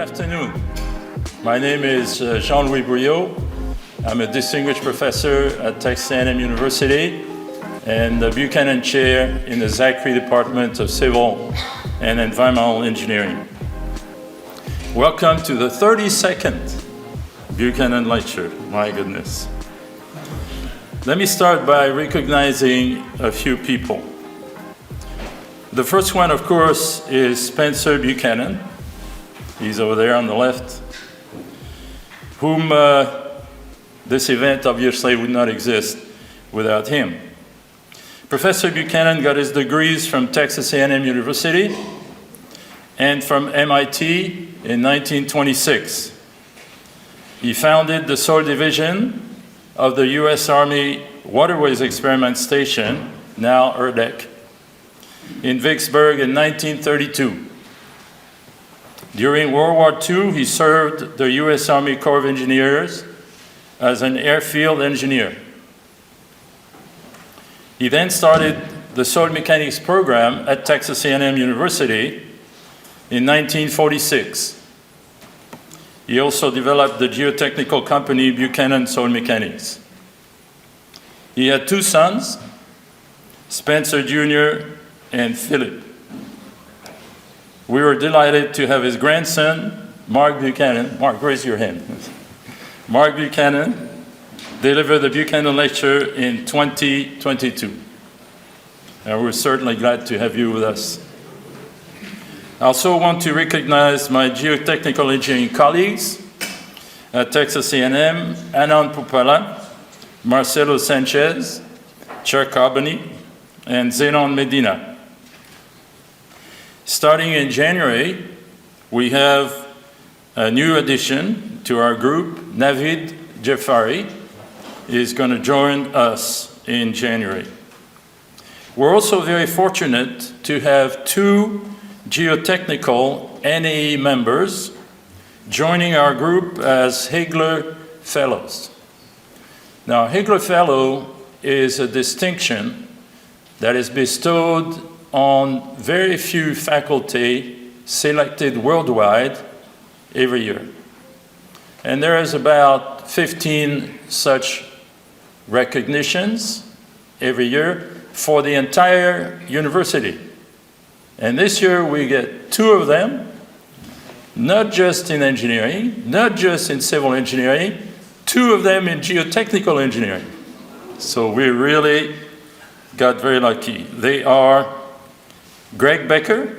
afternoon. My name is Jean-Louis Briaud. I'm a distinguished professor at Texas A&M University and the Buchanan Chair in the Zachry Department of Civil and Environmental Engineering. Welcome to the 32nd Buchanan Lecture. My goodness. Let me start by recognizing a few people. The first one, of course, is Spencer Buchanan. He's over there on the left, whom this event obviously would not exist without him. Professor Buchanan got his degrees from Texas A&M University and from MIT in 1926. He founded the Soil Division of the U.S. Army Waterways Experiment Station, now ERDEC, in Vicksburg in 1932. During World War II, he served the U.S. Army Corps of Engineers as an airfield engineer. He then started the soil mechanics program at Texas A&M University in 1946. He also developed the geotechnical company Buchanan Soil Mechanics. He had two sons, Spencer Jr. and Philip. We were delighted to have his grandson, Mark Buchanan. Mark, raise your hand. Mark Buchanan deliver the Buchanan Lecture in 2022. And we're certainly glad to have you with us. I also want to recognize my geotechnical engineering colleagues at Texas A&M, Anand Pupala, Marcelo Sanchez, Chuck Carboni, and Zenon Medina. Starting in January, we have a new addition to our group. Navid Jafari is going to join us in January. We're also very fortunate to have two geotechnical NAE members joining our group as Higler Fellows. Now, Higler Fellow is a distinction that is bestowed on very few faculty selected worldwide every year. And there is about 15 such recognitions every year for the entire university. And this year we get two of them, not just in engineering, not just in civil engineering, two of them in geotechnical engineering. So we really got very lucky. They are Greg Becker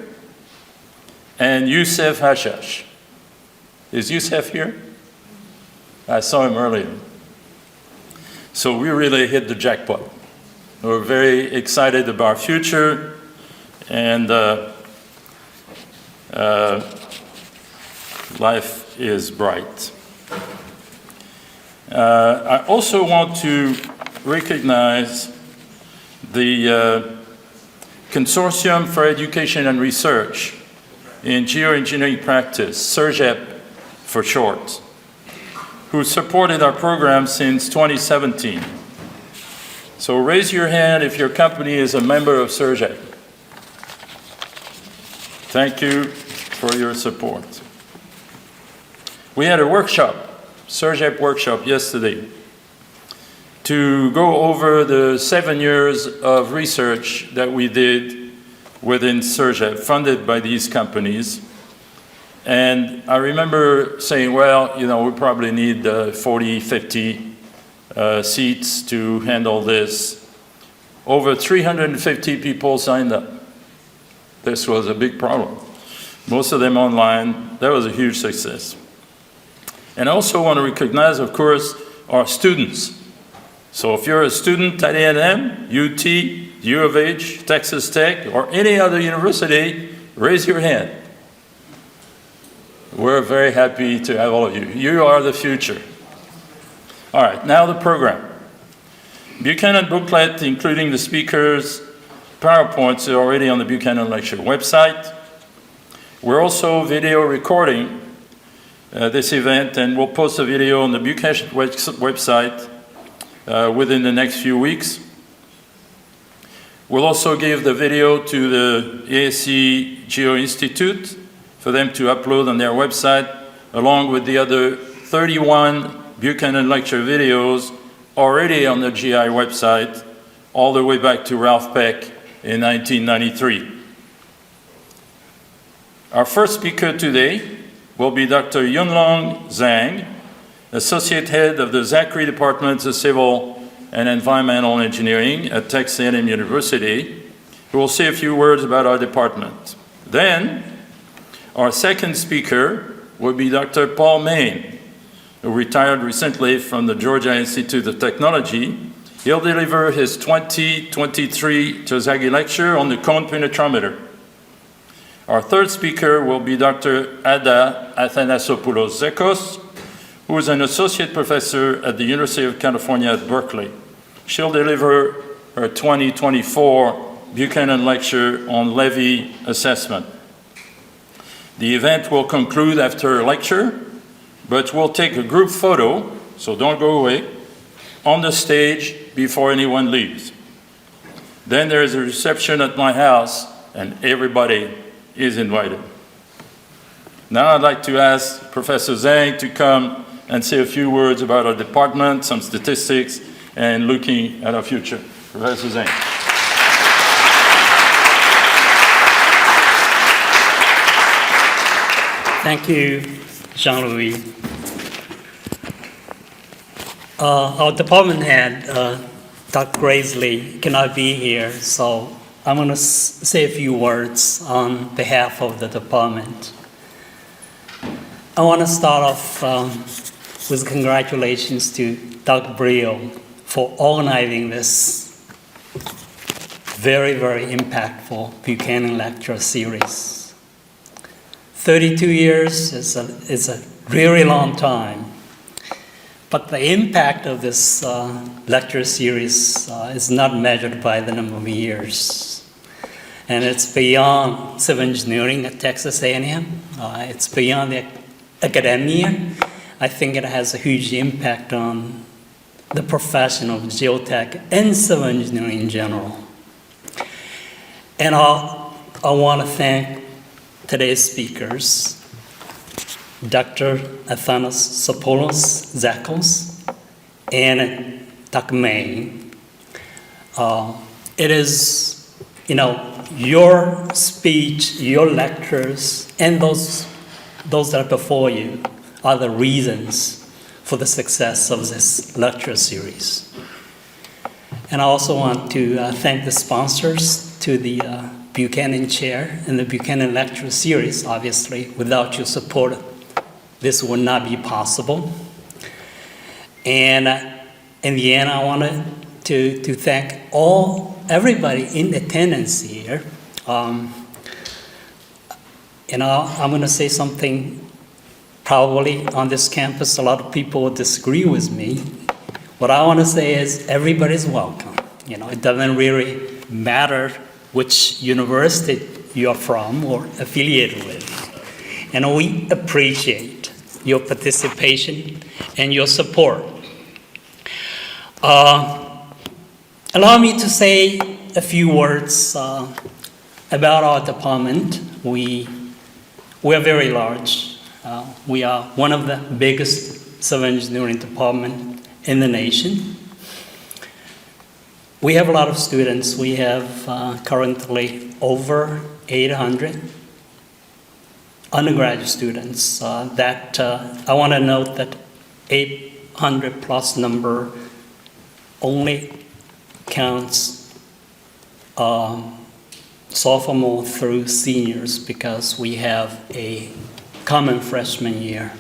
and Youssef Hashash. Is Youssef here? I saw him earlier. So we really hit the jackpot. We're very excited about our future, and life is bright. I also want to recognize the Consortium for Education and Research in Geoengineering Practice, CERGEP for short, who supported our program since 2017. So raise your hand if your company is a member of CERGEP. Thank you for your support. We had a workshop, CERGEP workshop yesterday, to go over the 7 years of research that we did within CERGEP, funded by these companies. And I remember saying, well, you know, we probably need 40, 50 seats to handle this. Over 350 people signed up. This was a big problem. Most of them online. That was a huge success. And I also want to recognize, of course, our students. So if you're a student at A&M, UT, U of H, Texas Tech, or any other university, raise your hand. We're very happy to have all of you. You are the future. All right, now the program. Buchanan booklet, including the speakers' PowerPoints, are already on the Buchanan Lecture website. We're also video recording this event, and we'll post a video on the Buchanan website within the next few weeks. We'll also give the video to the ASCE Geo-Institute for them to upload on their website, along with the other 31 Buchanan Lecture videos already on the GI website, all the way back to Ralph Peck in 1993. Our first speaker today will be Dr. Yunlong Zhang, Associate Head of the Zachry Department of Civil and Environmental Engineering at Texas A&M University, who will say a few words about our department. Then, our second speaker will be Dr. Paul Mayne, who retired recently from the Geo-Institute of Technology. He'll deliver his 2023 Terzaghi lecture on the cone penetrometer. Our third speaker will be Dr. Adda Athanasopoulos-Zekkos, who is an associate professor at the University of California at Berkeley. She'll deliver her 2024 Buchanan Lecture on Levee assessment. The event will conclude after her lecture, but we'll take a group photo, so don't go away, on the stage before anyone leaves. Then there is a reception at my house, and everybody is invited. Now I'd like to ask Professor Zhang to come and say a few words about our department, some statistics, and looking at our future. Professor Zhang. Thank you, Jean-Louis. Our department head, Dr. Graisley, cannot be here, so I'm going to say a few words on behalf of the department. I want to start off with congratulations to Dr. Briaud for organizing this very, very impactful Buchanan Lecture Series. 32 years is a really long time, but the impact of this lecture series is not measured by the number of years. And it's beyond civil engineering at Texas A&M. It's beyond the academia. I think it has a huge impact on the profession of geotech and civil engineering in general. And I want to thank today's speakers, Dr. Athanasopoulos-Zekkos and Dr. Mayne. It is, your speech, your lectures, and those that are before you are the reasons for the success of this lecture series. And I also want to thank the sponsors to the Buchanan Chair and the Buchanan Lecture Series. Obviously, without your support, this would not be possible. And in the end, I wanted to thank everybody in attendance here. I'm going to say something probably on this campus, a lot of people will disagree with me. What I want to say is everybody's welcome. It doesn't really matter which university you're from or affiliated with. And we appreciate your participation and your support. Allow me to say a few words about our department. We're very large. We are one of the biggest civil engineering departments in the nation. We have a lot of students. We have currently over 800 undergraduate students. That I want to note that 800 plus number only counts sophomore through seniors because we have a common freshman year.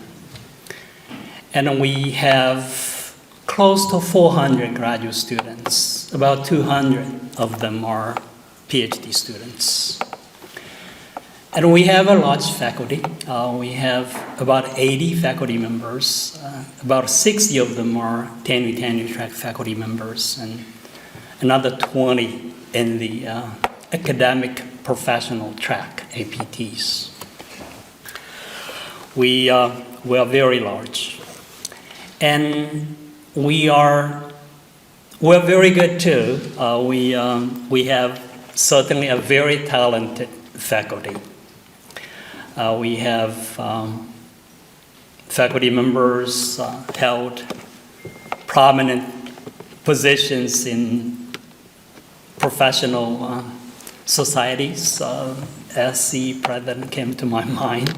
And we have close to 400 graduate students. About 200 of them are Ph.D. students. And we have a large faculty. We have about 80 faculty members. About 60 of them are tenure track faculty members, and another 20 in the academic professional track, APTs. We are very large. And we're very good too. We have certainly a very talented faculty. We have faculty members held prominent positions in professional societies. ASCE president came to my mind.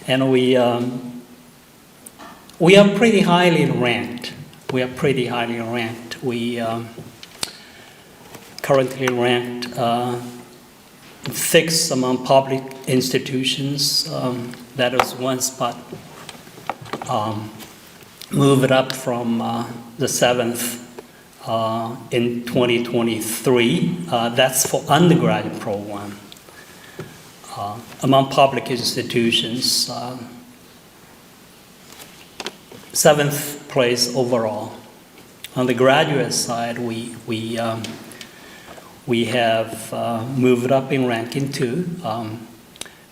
And we are pretty highly ranked. We are pretty highly ranked. We currently ranked 6th among public institutions. That is one spot. Moved up from the 7th in 2023. That's for undergraduate program. Among public institutions, 7th place overall. On the graduate side, we have moved up in ranking too.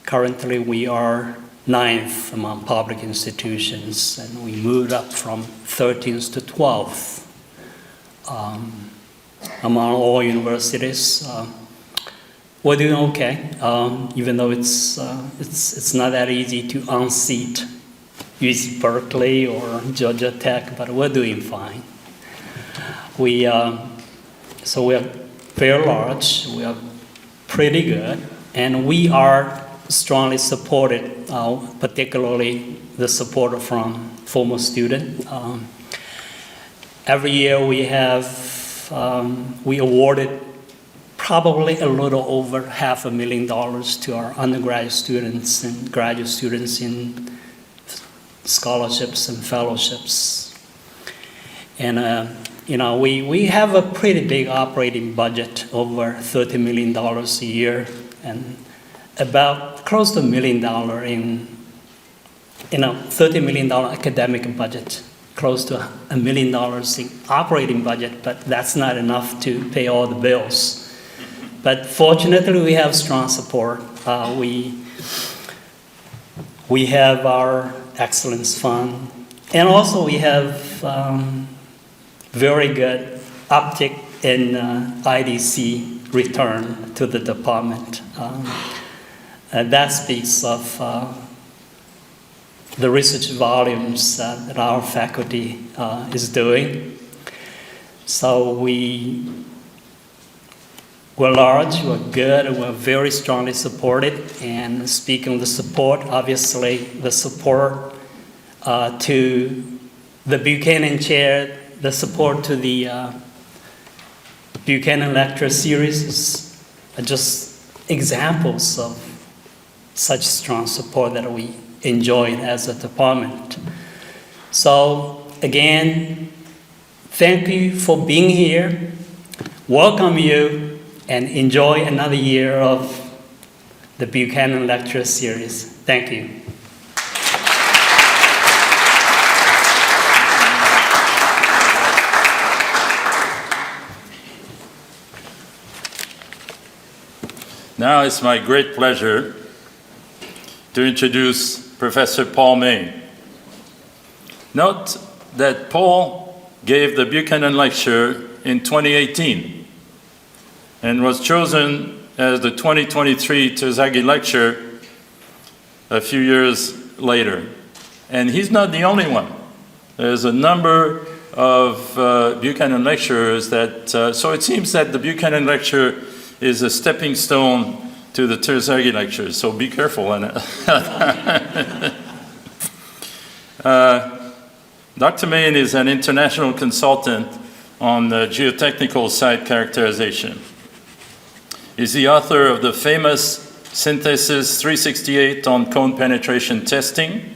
Currently, we are 9th among public institutions, and we moved up from 13th to 12th among all universities. We're doing okay, even though it's not that easy to unseat UC Berkeley or Georgia Tech, but we're doing fine. So we are very large, we are pretty good, and we are strongly supported, particularly the support from former students. Every year we awarded probably a little over $500,000 to our undergraduate students and graduate students in scholarships and fellowships. And we have a pretty big operating budget, over $30 million a year, and about close to $1 million $30 million academic budget, close to $1 million in operating budget, but that's not enough to pay all the bills. But fortunately, we have strong support. We have our Excellence Fund, and also we have very good uptick in IDC return to the department. That speaks of the research volumes that our faculty is doing. So we're large, we're good, and we're very strongly supported. And speaking of the support, obviously the support to the Buchanan Chair, the support to the Buchanan Lecture Series are just examples of such strong support that we enjoyed as a department. So again, thank you for being here. Welcome you, and enjoy another year of the Buchanan Lecture Series. Thank you. Now it's my great pleasure to introduce Professor Paul Mayne. Note that Paul gave the Buchanan Lecture in 2018 and was chosen as the 2023 Terzaghi Lecture a few years later. And he's not the only one. There's a number of Buchanan lecturers that, so it seems that the Buchanan Lecture is a stepping stone to the Terzaghi Lecture, so be careful. Dr. Mayne is an international consultant on geotechnical site characterization. He's the author of the famous Synthesis 368 on cone penetration testing,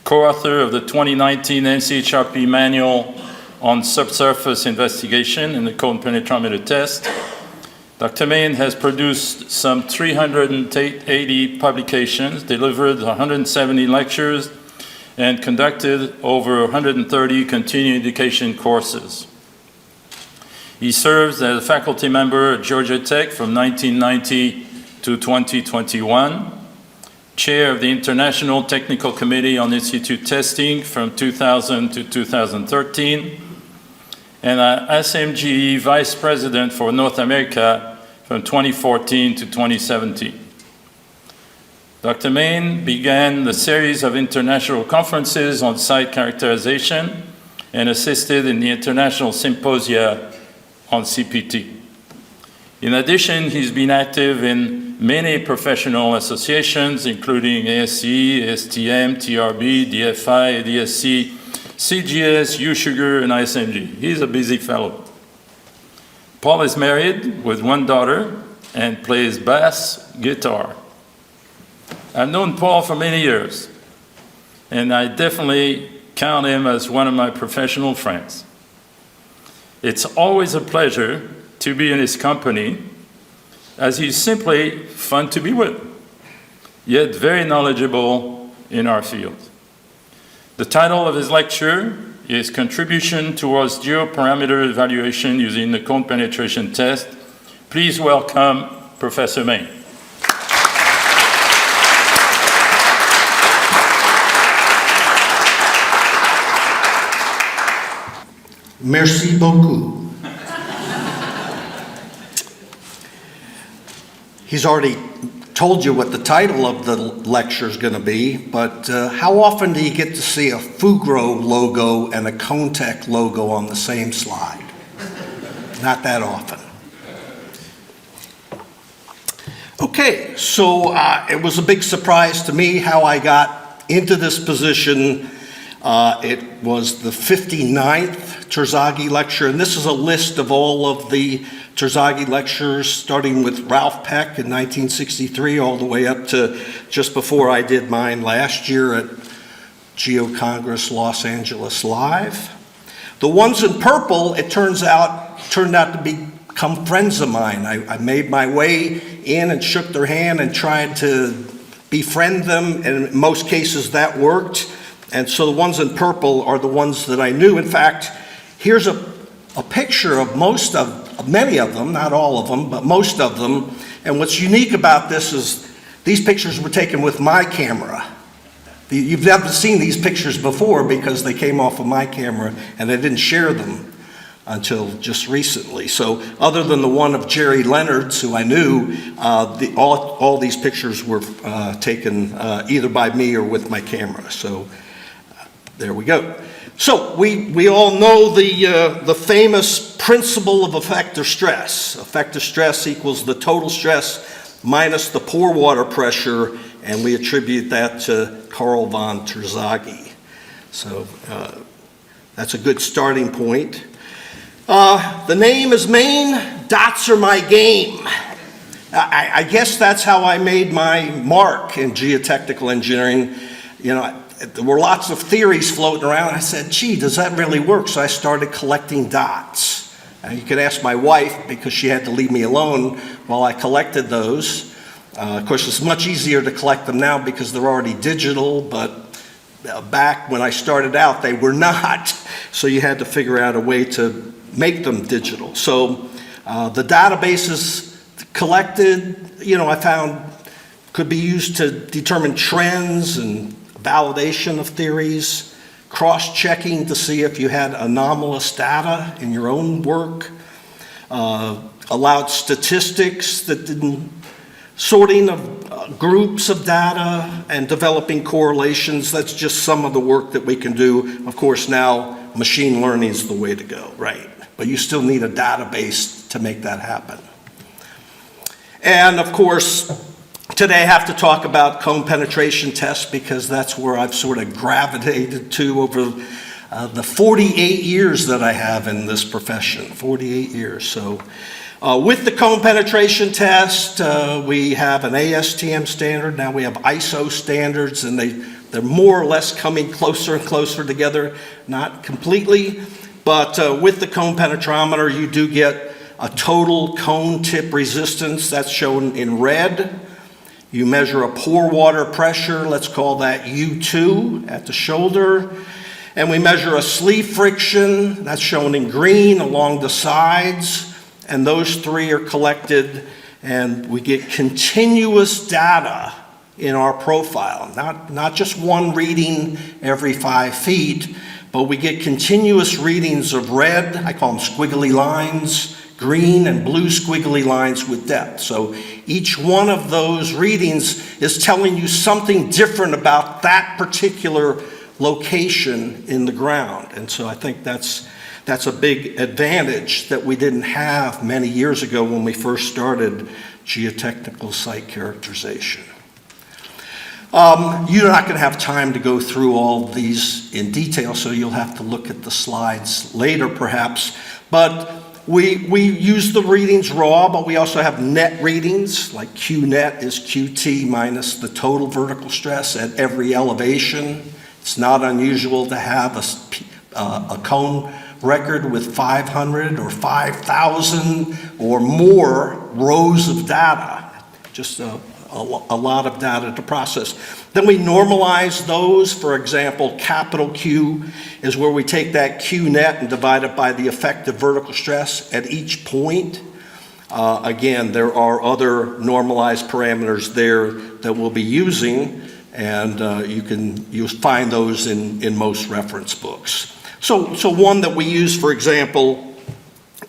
co-author of the 2019 NCHRP manual on subsurface investigation in the cone penetrometer test. Dr. Mayne has produced some 380 publications, delivered 170 lectures, and conducted over 130 continuing education courses. He serves as a faculty member at Georgia Tech from 1990 to 2021, chair of the International Technical Committee on Institute Testing from 2000 to 2013, and SMGE Vice President for North America from 2014 to 2017. Dr. Mayne began the series of international conferences on site characterization and assisted in the international symposia on CPT. In addition, he's been active in many professional associations, including ASCE, ASTM, TRB, DFI, ADSC, CGS, USugar, and ISMG. He's a busy fellow. Paul is married with one daughter and plays bass guitar. I've known Paul for many years, and I definitely count him as one of my professional friends. It's always a pleasure to be in his company, as he's simply fun to be with, yet very knowledgeable in our field. The title of his lecture is Contribution Towards Geoparameter Evaluation Using the Cone Penetration Test. Please welcome Professor Mayne. Merci beaucoup. He's already told you what the title of the lecture is going to be, but how often do you get to see a Fugro logo and a Contech logo on the same slide? Not that often. Okay, so it was a big surprise to me how I got into this position. It was the 59th Terzaghi lecture, and this is a list of all of the Terzaghi lectures, starting with Ralph Peck in 1963, all the way up to just before I did mine last year at Geo-Congress Los Angeles Live. The ones in purple, it turned out to become friends of mine. I made my way in and shook their hand and tried to befriend them, and in most cases that worked. And so the ones in purple are the ones that I knew. In fact, here's a picture of many of them, not all of them, but most of them. And what's unique about this is these pictures were taken with my camera. You've never seen these pictures before because they came off of my camera and I didn't share them until just recently. So other than the one of Jerry Leonard's, who I knew, all these pictures were taken either by me or with my camera. So there we go. So we all know the famous principle of effective stress. Effective stress equals the total stress minus the pore water pressure, and we attribute that to Carl von Terzaghi. So that's a good starting point. The name is Mayne, dots are my game. I guess that's how I made my mark in geotechnical engineering. You know, there were lots of theories floating around. I said, gee, does that really work? So I started collecting dots. And you could ask my wife, because she had to leave me alone while I collected those. Of course, it's much easier to collect them now because they're already digital, but back when I started out, they were not. So you had to figure out a way to make them digital. So the databases collected, you know, I found could be used to determine trends and validation of theories, cross-checking to see if you had anomalous data in your own work, allowed statistics that didn't, sorting of groups of data and developing correlations. That's just some of the work that we can do. Of course, now machine learning is the way to go, right? But you still need a database to make that happen. And of course, today I have to talk about cone penetration tests because that's where I've sort of gravitated to over the 48 years that I have in this profession, 48 years. So with the cone penetration test, we have an ASTM standard. Now we have ISO standards, and they're more or less coming closer and closer together, not completely. But with the cone penetrometer, you do get a total cone tip resistance. That's shown in red. You measure a pore water pressure, let's call that U2 at the shoulder. And we measure a sleeve friction, that's shown in green along the sides. And those three are collected, and we get continuous data in our profile. Not just one reading every 5 feet, but we get continuous readings of red, I call them squiggly lines, green and blue squiggly lines with depth. So each one of those readings is telling you something different about that particular location in the ground. And so I think that's a big advantage that we didn't have many years ago when we first started geotechnical site characterization. You're not going to have time to go through all of these in detail, so you'll have to look at the slides later perhaps. But we use the readings raw, but we also have net readings, like Q net is QT minus the total vertical stress at every elevation. It's not unusual to have a cone record with 500 or 5,000 or more rows of data, just a lot of data to process. Then we normalize those. For example, capital Q is where we take that Q net and divide it by the effective vertical stress at each point. Again, there are other normalized parameters there that we'll be using, and you'll find those in most reference books. So one that we use, for example,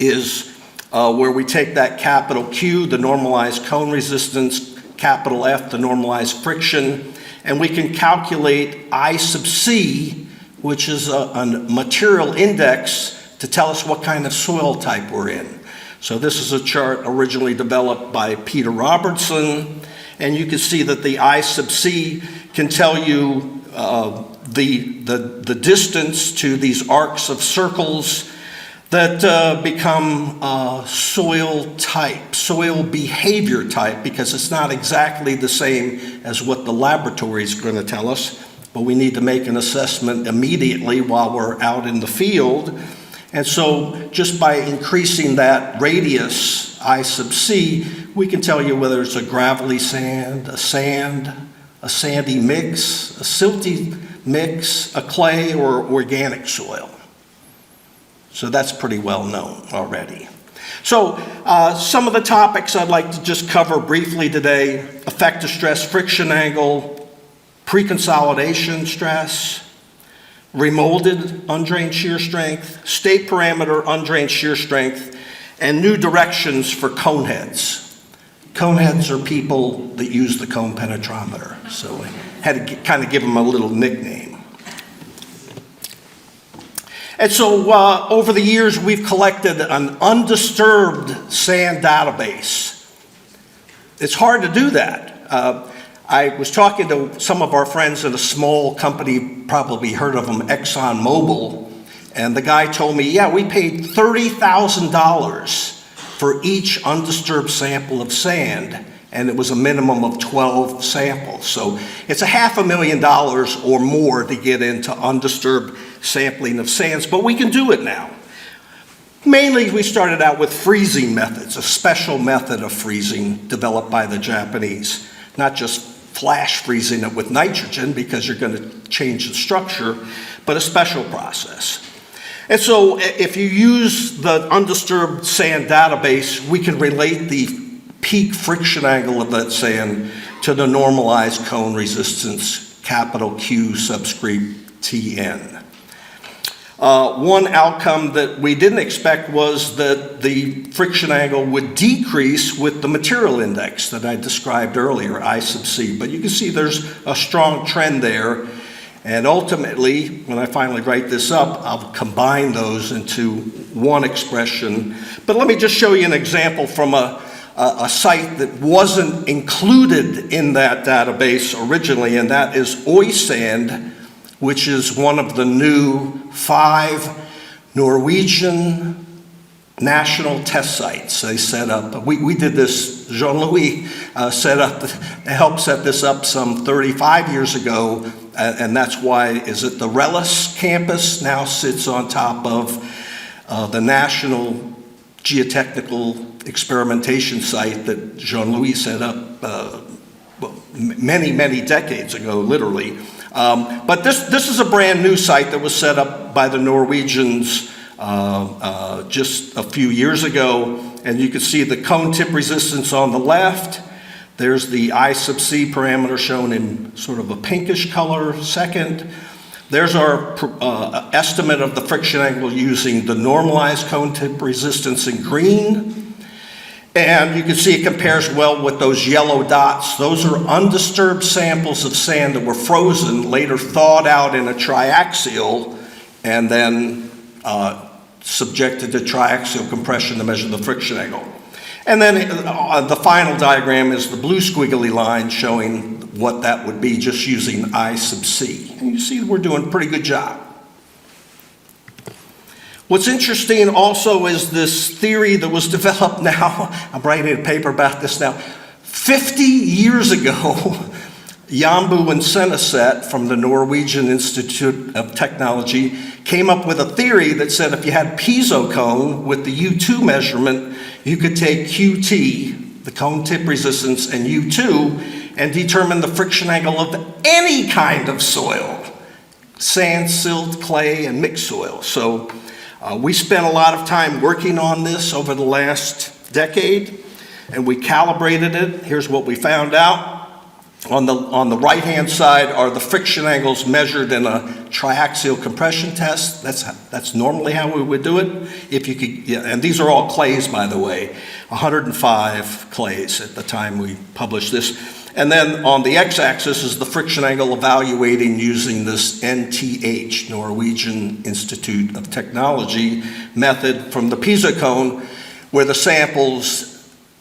is where we take that capital Q, the normalized cone resistance, capital F, the normalized friction, and we can calculate I sub C, which is a material index to tell us what kind of soil type we're in. So this is a chart originally developed by Peter Robertson, and you can see that the I sub C can tell you the distance to these arcs of circles that become soil type, soil behavior type, because it's not exactly the same as what the laboratory is going to tell us, but we need to make an assessment immediately while we're out in the field. And so just by increasing that radius, I sub C, we can tell you whether it's a gravelly sand, a sandy mix, a silty mix, a clay, or organic soil. So that's pretty well known already. So some of the topics I'd like to just cover briefly today: effective stress friction angle, pre-consolidation stress, remolded undrained shear strength, state parameter undrained shear strength, and new directions for cone heads. Cone heads are people that use the cone penetrometer, so I had to kind of give them a little nickname. And so over the years, we've collected an undisturbed sand database. It's hard to do that. I was talking to some of our friends in a small company, probably heard of them, ExxonMobil, and the guy told me, yeah, we paid $30,000 for each undisturbed sample of sand, and it was a minimum of 12 samples. So it's $500,000 or more to get into undisturbed sampling of sands, but we can do it now. Mainly, we started out with freezing methods, a special method of freezing developed by the Japanese. Not just flash freezing it with nitrogen because you're going to change the structure, but a special process. And so if you use the undisturbed sand database, we can relate the peak friction angle of that sand to the normalized cone resistance, capital Q subscript Tn. One outcome that we didn't expect was that the friction angle would decrease with the material index that I described earlier, I sub C. But you can see there's a strong trend there. And ultimately, when I finally write this up, I'll combine those into one expression. But let me just show you an example from a site that wasn't included in that database originally, and that is Oysand, which is one of the new 5 Norwegian national test sites they set up. We did this, Jean-Louis helped set this up some 35 years ago, and that's why, is it the Rellis campus now sits on top of the National Geotechnical Experimentation Site that Jean-Louis set up many, many decades ago, literally. But this is a brand new site that was set up by the Norwegians just a few years ago, and you can see the cone tip resistance on the left. There's the I sub C parameter shown in sort of a pinkish color second. There's our estimate of the friction angle using the normalized cone tip resistance in green. And you can see it compares well with those yellow dots. Those are undisturbed samples of sand that were frozen, later thawed out in a triaxial, and then subjected to triaxial compression to measure the friction angle. And then the final diagram is the blue squiggly line showing what that would be just using I sub C. And you see we're doing a pretty good job. What's interesting also is this theory that was developed now. I'm writing a paper about this now. 50 years ago, Jambu and Seneset from the Norwegian Institute of Technology came up with a theory that said if you had piezo cone with the U2 measurement, you could take QT, the cone tip resistance, and U2, and determine the friction angle of any kind of soil, sand, silt, clay, and mixed soil. So we spent a lot of time working on this over the last decade, and we calibrated it. Here's what we found out. On the right-hand side are the friction angles measured in a triaxial compression test. That's normally how we would do it. If you could, yeah, and these are all clays, by the way, 105 clays at the time we published this. And then on the x-axis is the friction angle evaluating using this NTH, Norwegian Institute of Technology method from the piezo cone, where the samples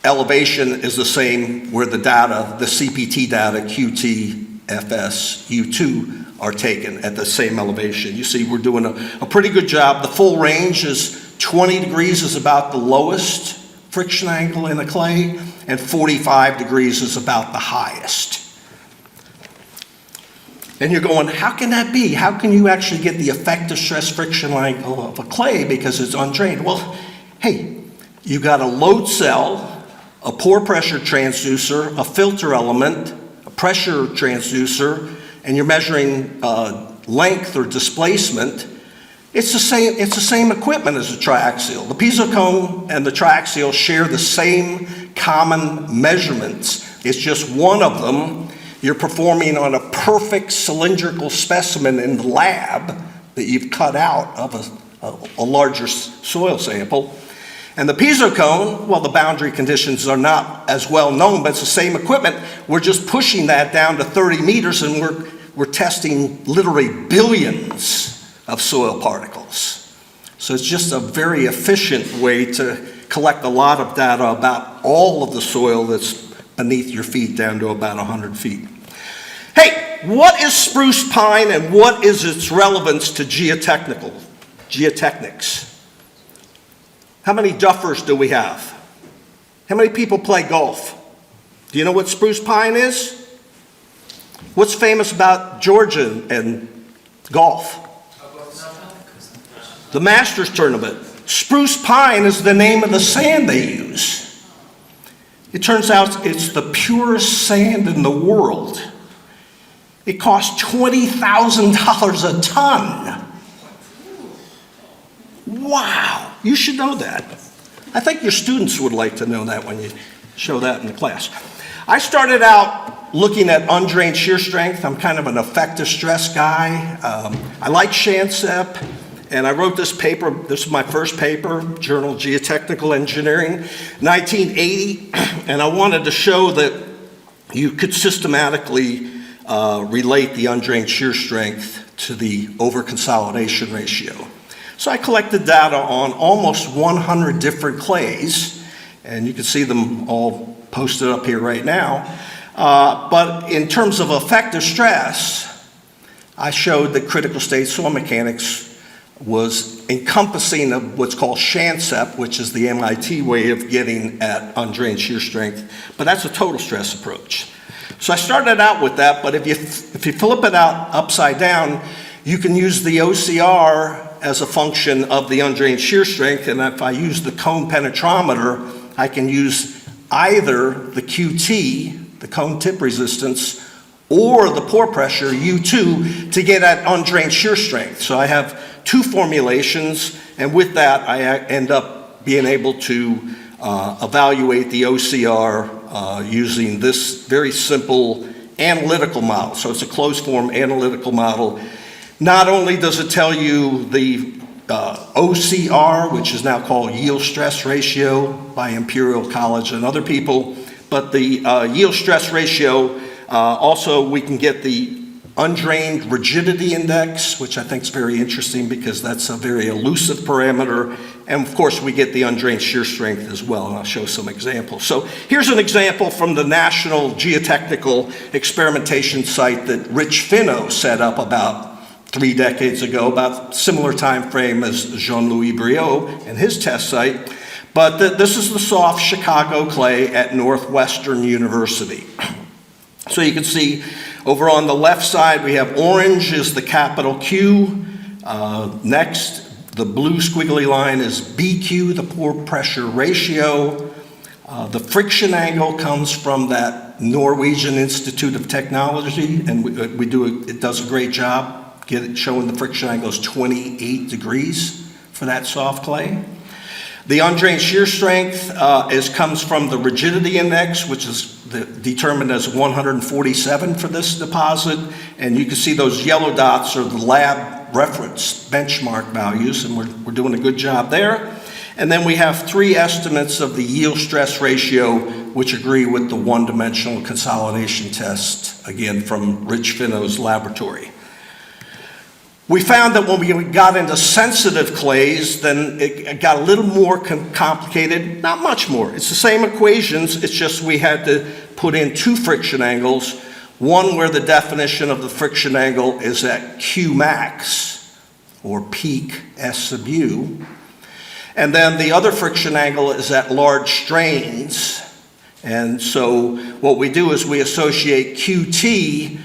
elevation is the same, where the data, the CPT data, QT, FS, U2 are taken at the same elevation. You see we're doing a pretty good job. The full range is 20 degrees is about the lowest friction angle in a clay, and 45 degrees is about the highest. And you're going, how can that be? How can you actually get the effective stress friction angle of a clay because it's undrained? Well, hey, you got a load cell, a pore pressure transducer, a filter element, a pressure transducer, and you're measuring length or displacement. It's the same equipment as a triaxial. The piezo cone and the triaxial share the same common measurements. It's just one of them you're performing on a perfect cylindrical specimen in the lab that you've cut out of a larger soil sample. And the piezo cone, well, the boundary conditions are not as well known, but it's the same equipment. We're just pushing that down to 30 meters, and we're testing literally billions of soil particles. So it's just a very efficient way to collect a lot of data about all of the soil that's beneath your feet down to about 100 feet. Hey, what is spruce pine and what is its relevance to geotechnics? How many duffers do we have? How many people play golf? Do you know what spruce pine is? What's famous about Georgia and golf? The Masters tournament. Spruce pine is the name of the sand they use. It turns out it's the purest sand in the world. It costs $20,000 a ton. Wow. You should know that. I think your students would like to know that when you show that in the class. I started out looking at undrained shear strength. I'm kind of an effective stress guy. I like Shansep, and I wrote this paper. This is my first paper, Journal Geotechnical Engineering, 1980, and I wanted to show that you could systematically relate the undrained shear strength to the overconsolidation ratio. So I collected data on almost 100 different clays, and you can see them all posted up here right now. But in terms of effective stress, I showed that critical state soil mechanics was encompassing of what's called Shansep, which is the MIT way of getting at undrained shear strength, but that's a total stress approach. So I started out with that, but if you flip it out upside down, you can use the OCR as a function of the undrained shear strength, and if I use the cone penetrometer, I can use either the QT, the cone tip resistance, or the pore pressure, U2, to get at undrained shear strength. So I have two formulations, and with that, I end up being able to evaluate the OCR using this very simple analytical model. So it's a closed form analytical model. Not only does it tell you the OCR, which is now called yield stress ratio by Imperial College and other people. But the yield stress ratio, also we can get the undrained rigidity index, which I think is very interesting because that's a very elusive parameter. And of course, we get the undrained shear strength as well, and I'll show some examples. So here's an example from the National Geotechnical Experimentation Site that Rich Finno set up about 3 decades ago, about similar time frame as Jean-Louis Briaud and his test site. But this is the soft Chicago clay at Northwestern University. So you can see over on the left side, we have orange is the capital Q. Next, the blue squiggly line is BQ, the pore pressure ratio. The friction angle comes from that Norwegian Institute of Technology, and it does a great job showing the friction angle is 28 degrees for that soft clay. The undrained shear strength comes from the rigidity index, which is determined as 147 for this deposit. And you can see those yellow dots are the lab reference benchmark values, and we're doing a good job there. And then we have 3 estimates of the yield stress ratio, which agree with the one-dimensional consolidation test, again, from Rich Finno's laboratory. We found that when we got into sensitive clays, then it got a little more complicated, not much more. It's the same equations, it's just we had to put in 2 friction angles, one where the definition of the friction angle is at Q max, or peak S sub U, and then the other friction angle is at large strains. And so what we do is we associate QT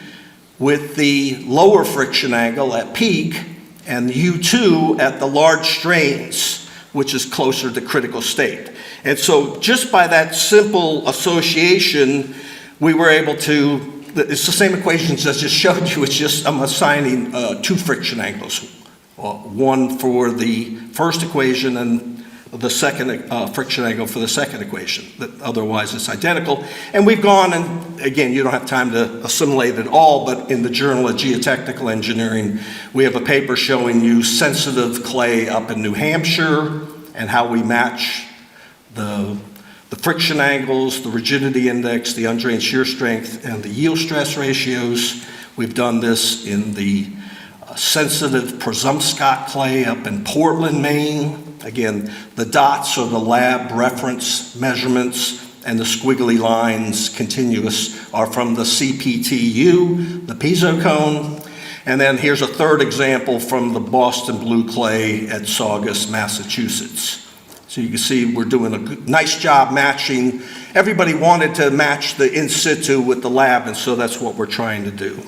with the lower friction angle at peak and U2 at the large strains, which is closer to critical state. And so just by that simple association, we were able to, it's the same equations as I just showed you, it's just I'm assigning 2 friction angles, one for the first equation and the second friction angle for the second equation. Otherwise, it's identical. And we've gone, and again, you don't have time to assimilate it all, but in the Journal of Geotechnical Engineering, we have a paper showing you sensitive clay up in New Hampshire and how we match the friction angles, the rigidity index, the undrained shear strength, and the yield stress ratios. We've done this in the sensitive Presumpscot clay up in Portland, Maine. Again, the dots are the lab reference measurements, and the squiggly lines, continuous, are from the CPTU, the piezo cone. And then here's a third example from the Boston Blue Clay at Saugus, Massachusetts. So you can see we're doing a nice job matching. Everybody wanted to match the in situ with the lab, and so that's what we're trying to do.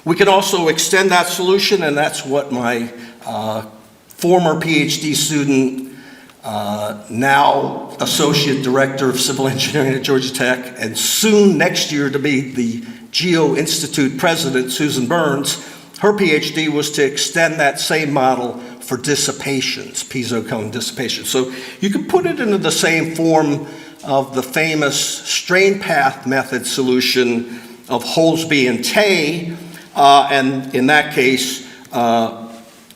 We can also extend that solution, and that's what my former Ph.D. student, now Associate Director of Civil Engineering at Georgia Tech, and soon next year to be the Geo-Institute President, Susan Burns, her Ph.D. was to extend that same model for dissipations, piezo cone dissipation. So you can put it into the same form of the famous strain path method solution of Holsby and Tay, and in that case,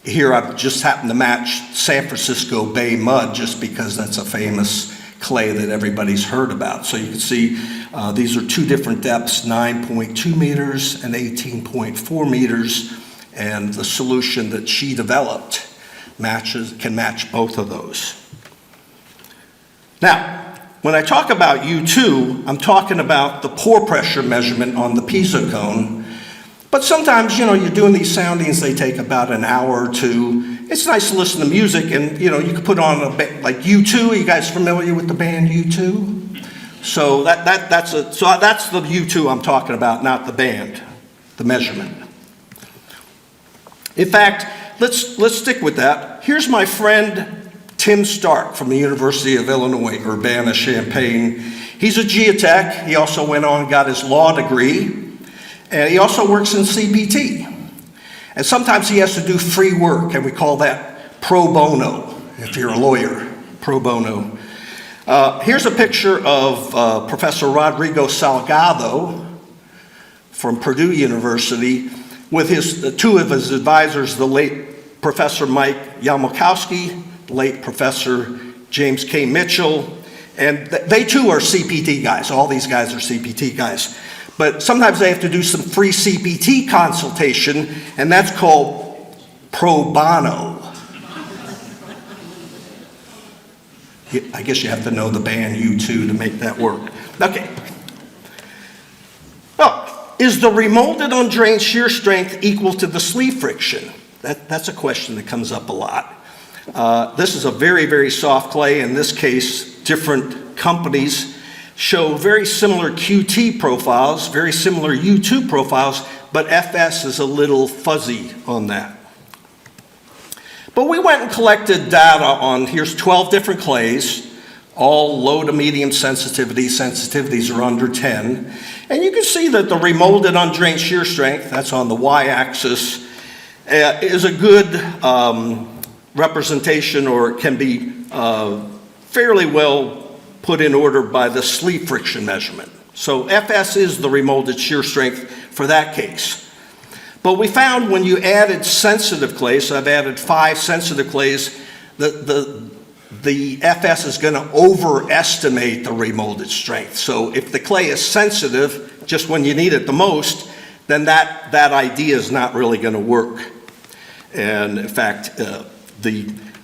here I've just happened to match San Francisco Bay mud just because that's a famous clay that everybody's heard about. So you can see these are 2 different depths, 9.2 meters and 18.4 meters, and the solution that she developed can match both of those. Now, when I talk about U2, I'm talking about the pore pressure measurement on the piezo cone. But sometimes, you're doing these soundings, they take about an hour or 2. It's nice to listen to music, and, you can put on like U2. Are you guys familiar with the band U2? So that's the U2 I'm talking about, not the band, the measurement. In fact, let's stick with that. Here's my friend Tim Stark from the University of Illinois, Urbana-Champaign. He's a geotech. He also went on and got his law degree. And he also works in CPT. And sometimes he has to do free work, and we call that pro bono, if you're a lawyer, pro bono. Here's a picture of Professor Rodrigo Salgado from Purdue University with 2 of his advisors, the late Professor Mike Yamokowski, late Professor James K. Mitchell, and they too are CPT guys. All these guys are CPT guys. But sometimes they have to do some free CPT consultation, and that's called pro bono. I guess you have to know the band U2 to make that work. Okay. Oh, is the remolded undrained shear strength equal to the sleeve friction? That's a question that comes up a lot. This is a very, very soft clay. In this case, different companies show very similar QT profiles, very similar U2 profiles, but FS is a little fuzzy on that. But we went and collected data on, here's 12 different clays, all low to medium sensitivity. Sensitivities are under 10. And you can see that the remolded undrained shear strength, that's on the y-axis, is a good representation, or can be fairly well put in order by the sleeve friction measurement. So FS is the remolded shear strength for that case. But we found when you added sensitive clays, so I've added 5 sensitive clays, the FS is going to overestimate the remolded strength. So if the clay is sensitive, just when you need it the most, then that idea is not really going to work. And in fact, the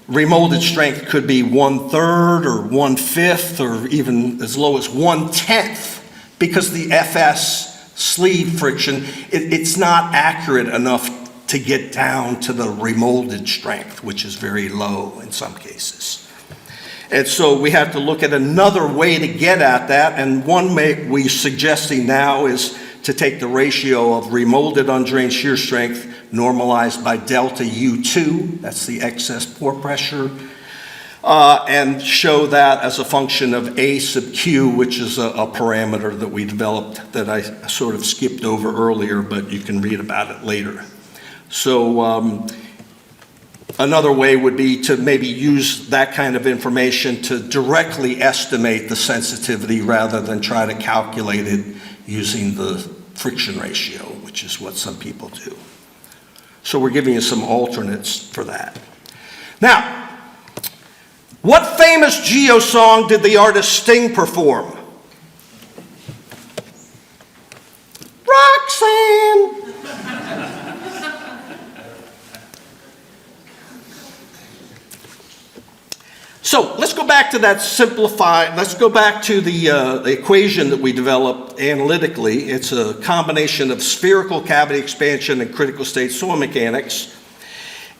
remolded strength could be 1/3 or 1/5 or even as low as 1/10, because the FS sleeve friction, it's not accurate enough to get down to the remolded strength, which is very low in some cases. And so we have to look at another way to get at that, and one way we're suggesting now is to take the ratio of remolded undrained shear strength normalized by delta U2, that's the excess pore pressure, and show that as a function of A sub Q, which is a parameter that we developed that I sort of skipped over earlier, but you can read about it later. So another way would be to maybe use that kind of information to directly estimate the sensitivity rather than try to calculate it using the friction ratio, which is what some people do. So we're giving you some alternates for that. Now, what famous Geo song did the artist Sting perform? Roxanne! So let's go back to that simplified, let's go back to the equation that we developed analytically. It's a combination of spherical cavity expansion and critical state soil mechanics.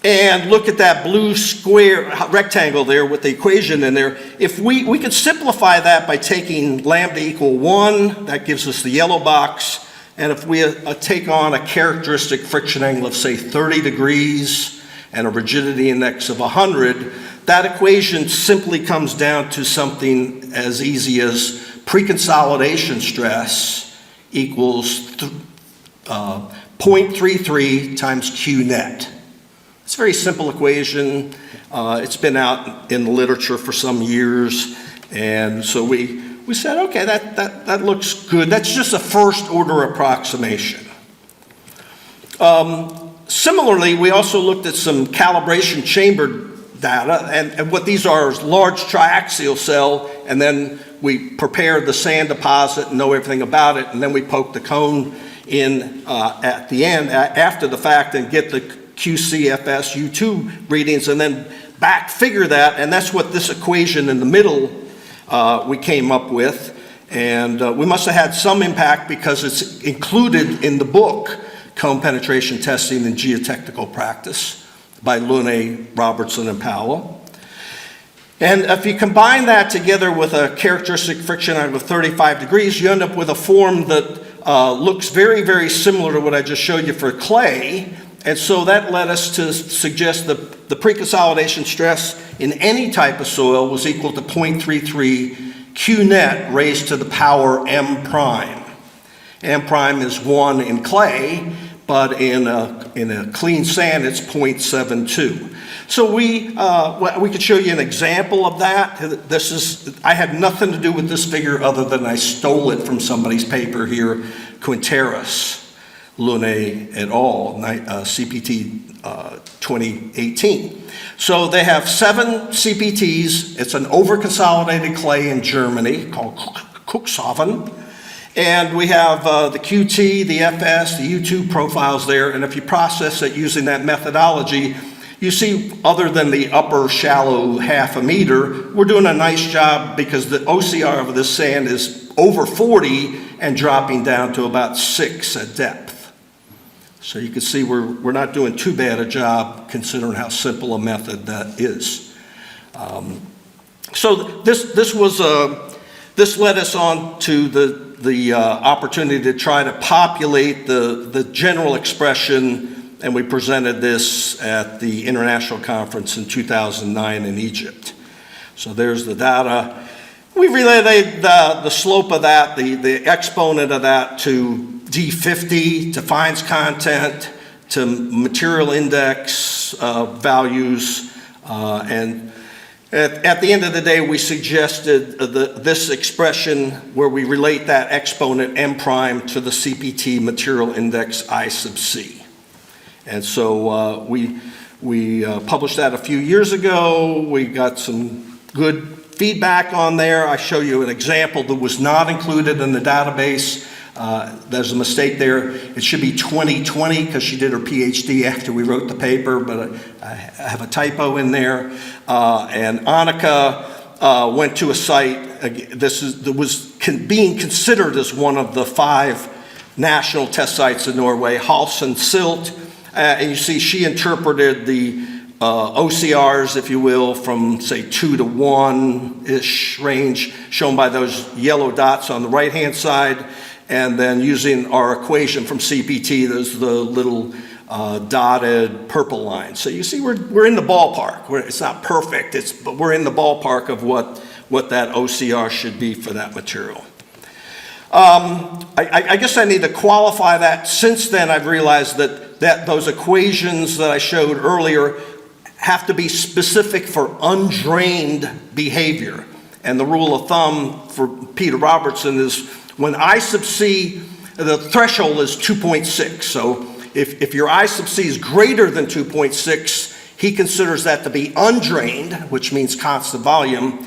And look at that blue square rectangle there with the equation in there. If we could simplify that by taking lambda equal 1, that gives us the yellow box. And if we take on a characteristic friction angle of, say, 30 degrees and a rigidity index of 100, that equation simply comes down to something as easy as pre-consolidation stress equals 0.33 times Q net. It's a very simple equation. It's been out in the literature for some years. And so we said, okay, that looks good. That's just a first order approximation. Similarly, we also looked at some calibration chamber data, and what these are is large triaxial cell, and then we prepare the sand deposit and know everything about it, and then we poke the cone in at the end, after the fact, and get the QCFS U2 readings, and then back figure that, and that's what this equation in the middle we came up with. And we must have had some impact because it's included in the book, Cone Penetration Testing in Geotechnical Practice, by Lune, Robertson, and Powell. And if you combine that together with a characteristic friction angle of 35 degrees, you end up with a form that looks very, very similar to what I just showed you for clay. And so that led us to suggest that the pre-consolidation stress in any type of soil was equal to 0.33 Q net raised to the power M prime. M prime is 1 in clay, but in a clean sand, it's 0.72. So we could show you an example of that. I had nothing to do with this figure other than I stole it from somebody's paper here, Quinteros. Lune et al., CPT 2018. So they have 7 CPTs. It's an over-consolidated clay in Germany called Cuxhaven. And we have the QT, the FS, the U2 profiles there. And if you process it using that methodology, you see, other than the upper shallow half a meter, we're doing a nice job because the OCR of this sand is over 40 and dropping down to about 6 at depth. So you can see we're not doing too bad a job considering how simple a method that is. So this led us on to the opportunity to try to populate the general expression, and we presented this at the international conference in 2009 in Egypt. So there's the data. We related the slope of that, the exponent of that to D50, to fines content, to material index values, and at the end of the day, we suggested this expression where we relate that exponent M prime to the CPT material index I sub C. And so we published that a few years ago. We got some good feedback on there. I show you an example that was not included in the database. There's a mistake there. It should be 2020 because she did her Ph.D. after we wrote the paper, but I have a typo in there. And Annika went to a site that was being considered as one of the 5 national test sites in Norway, Halsen Silt. And you see she interpreted the OCRs, if you will, from say 2 to 1-ish range, shown by those yellow dots on the right-hand side. And then using our equation from CPT, there's the little dotted purple line. So you see we're in the ballpark. It's not perfect, but we're in the ballpark of what that OCR should be for that material. I guess I need to qualify that. Since then, I've realized that those equations that I showed earlier have to be specific for undrained behavior. And the rule of thumb for Peter Robertson is when I sub C, the threshold is 2.6. So if your I sub C is greater than 2.6, he considers that to be undrained, which means constant volume.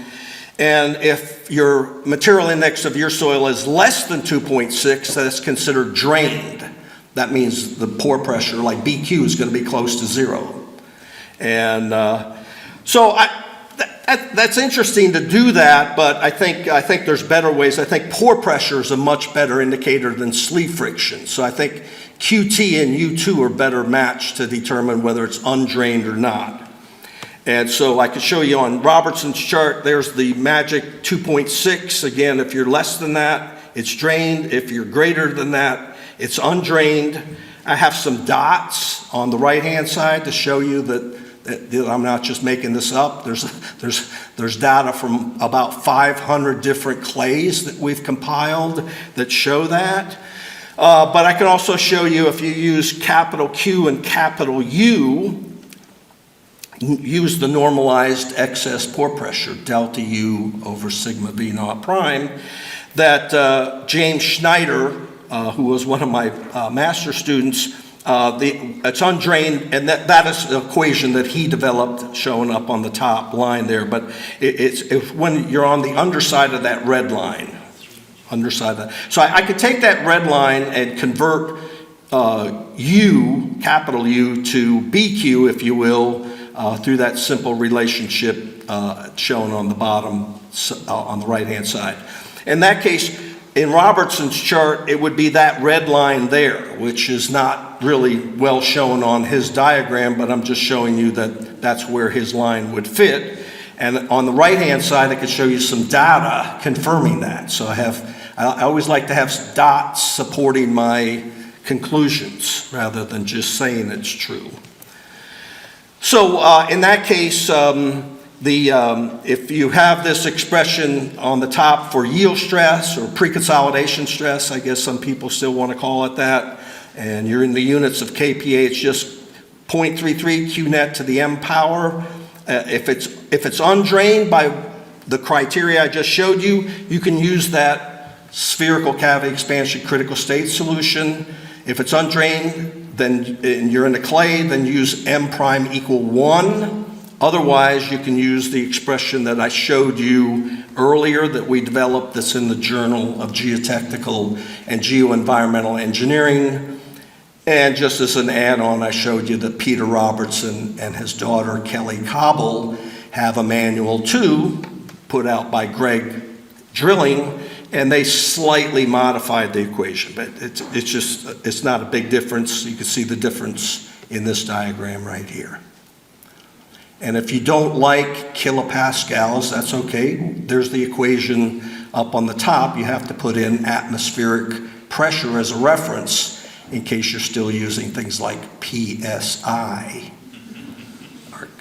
And if your material index of your soil is less than 2.6, that's considered drained. That means the pore pressure, like BQ, is going to be close to 0. And so that's interesting to do that, but I think there's better ways. I think pore pressure is a much better indicator than sleeve friction. So I think QT and U2 are better matched to determine whether it's undrained or not. And so I could show you on Robertson's chart, there's the magic 2.6. Again, if you're less than that, it's drained. If you're greater than that, it's undrained. I have some dots on the right-hand side to show you that I'm not just making this up. There's data from about 500 different clays that we've compiled that show that. But I can also show you if you use capital Q and capital U, use the normalized excess pore pressure, delta U over sigma V naught prime, that James Schneider, who was one of my master students, it's undrained, and that is the equation that he developed, showing up on the top line there. But it's when you're on the underside of that red line, underside of that. So I could take that red line and convert U, capital U, to BQ, if you will, through that simple relationship shown on the bottom, on the right-hand side. In that case, in Robertson's chart, it would be that red line there, which is not really well shown on his diagram, but I'm just showing you that that's where his line would fit. And on the right-hand side, I could show you some data confirming that. So I always like to have dots supporting my conclusions rather than just saying it's true. So in that case, if you have this expression on the top for yield stress or pre-consolidation stress, I guess some people still want to call it that, and you're in the units of kPa, it's just 0.33 Q net to the M power. If it's undrained by the criteria I just showed you, you can use that spherical cavity expansion critical state solution. If it's undrained, then and you're in the clay, then use M prime equal 1. Otherwise, you can use the expression that I showed you earlier that we developed that's in the Journal of Geotechnical and Geoenvironmental Engineering. And just as an add-on, I showed you that Peter Robertson and his daughter Kelly Cobble have a manual too, put out by Greg Drilling, and they slightly modified the equation, but it's not a big difference. You can see the difference in this diagram right here. And if you don't like kilopascals, that's okay. There's the equation up on the top. You have to put in atmospheric pressure as a reference in case you're still using things like PSI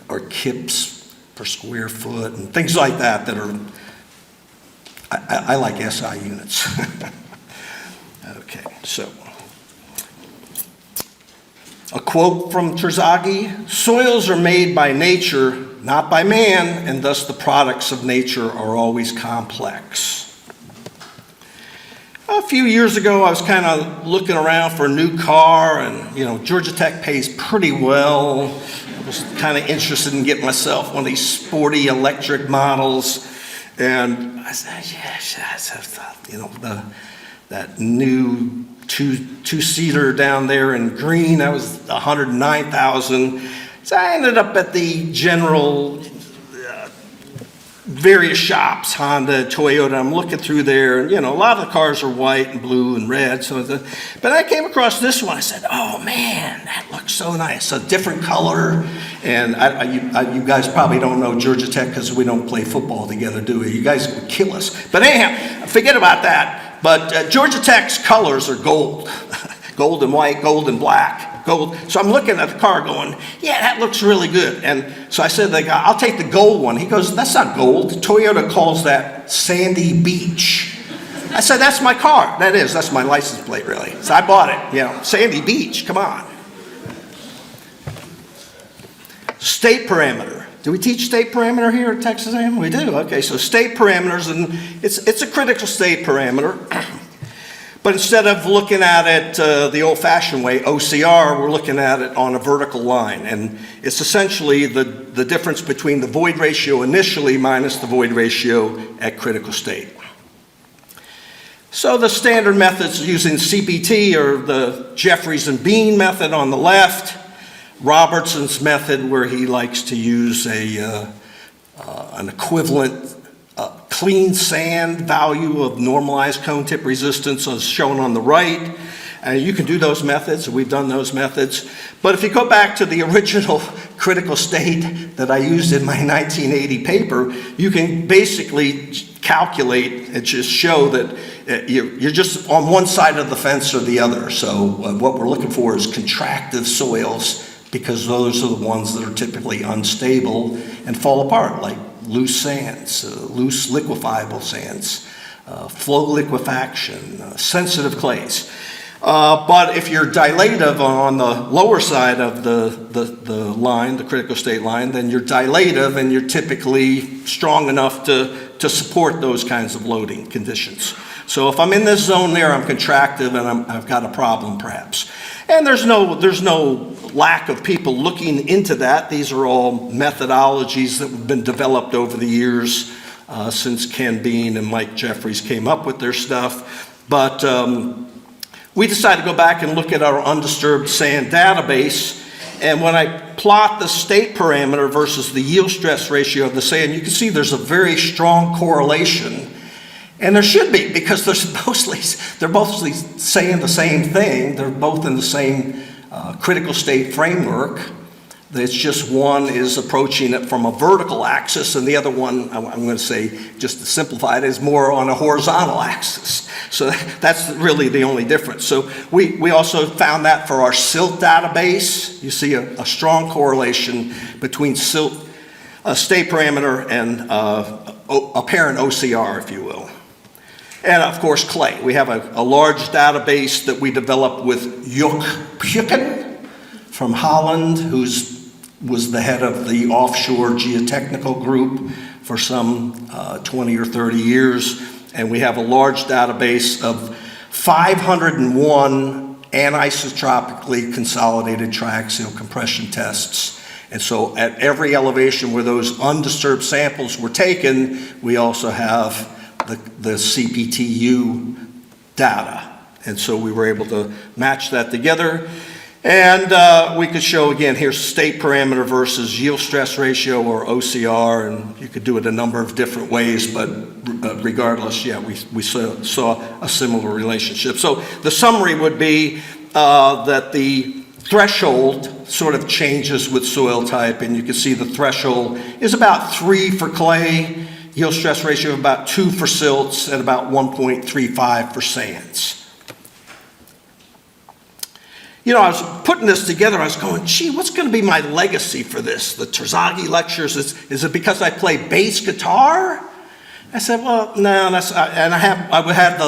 or kips per square foot and things like that that are, I like SI units. Okay, so. A quote from Terzaghi: "Soils are made by nature, not by man, and thus the products of nature are always complex." A few years ago, I was kind of looking around for a new car, and Georgia Tech pays pretty well. I was kind of interested in getting myself one of these sporty electric models, and I said, yes, that new two-seater down there in green, that was $109,000. So I ended up at the general various shops, Honda, Toyota. I'm looking through there, and a lot of the cars are white and blue and red. But I came across this one. I said, "Oh man, that looks so nice. A different color." And you guys probably don't know Georgia Tech because we don't play football together, do we? You guys would kill us. But anyhow, forget about that. But Georgia Tech's colors are gold. Gold and white, gold and black, gold. So I'm looking at the car going, yeah, that looks really good. And so I said to the guy, "I'll take the gold one." He goes, "That's not gold. Toyota calls that sandy beach." I said, "That's my car." That's my license plate, really. So I bought it, sandy beach, come on. State parameter. Do we teach state parameter here at Texas A&M? We do, okay. So state parameters, and it's a critical state parameter. But instead of looking at it the old-fashioned way, OCR, we're looking at it on a vertical line. And it's essentially the difference between the void ratio initially minus the void ratio at critical state. So the standard methods using CPT are the Jeffries and Bean method on the left, Robertson's method where he likes to use an equivalent clean sand value of normalized cone tip resistance as shown on the right. You can do those methods, we've done those methods. But if you go back to the original critical state that I used in my 1980 paper, you can basically calculate and just show that you're just on one side of the fence or the other. So what we're looking for is contractive soils, because those are the ones that are typically unstable and fall apart, like loose sands, loose liquefiable sands, flow liquefaction, sensitive clays. But if you're dilative on the lower side of the line, the critical state line, then you're dilative and you're typically strong enough to support those kinds of loading conditions. So if I'm in this zone there, I'm contractive and I've got a problem perhaps. And there's no lack of people looking into that. These are all methodologies that have been developed over the years since Ken Bean and Mike Jeffries came up with their stuff. But we decided to go back and look at our undisturbed sand database. And when I plot the state parameter versus the yield stress ratio of the sand, you can see there's a very strong correlation. And there should be, because they're mostly saying the same thing. They're both in the same critical state framework. It's just one is approaching it from a vertical axis, and the other one, I'm going to say, just to simplify it, is more on a horizontal axis. So that's really the only difference. So we also found that for our silt database. You see a strong correlation between silt, state parameter, and apparent OCR, if you will. And of course, clay. We have a large database that we developed with Joep Buchanan from Holland, who was the head of the offshore geotechnical group for some 20 or 30 years. And we have a large database of 501 anisotropically consolidated triaxial compression tests. And so at every elevation where those undisturbed samples were taken, we also have the CPTU data. And so we were able to match that together. And we could show, again, here's state parameter versus yield stress ratio, or OCR, and you could do it a number of different ways, but regardless, yeah, we saw a similar relationship. So the summary would be that the threshold sort of changes with soil type, and you can see the threshold is about 3 for clay, yield stress ratio of about 2 for silts, and about 1.35 for sands. You know, I was putting this together, I was going, gee, what's going to be my legacy for this? The Terzaghi lectures, is it because I play bass guitar? I said, well, no, and I would have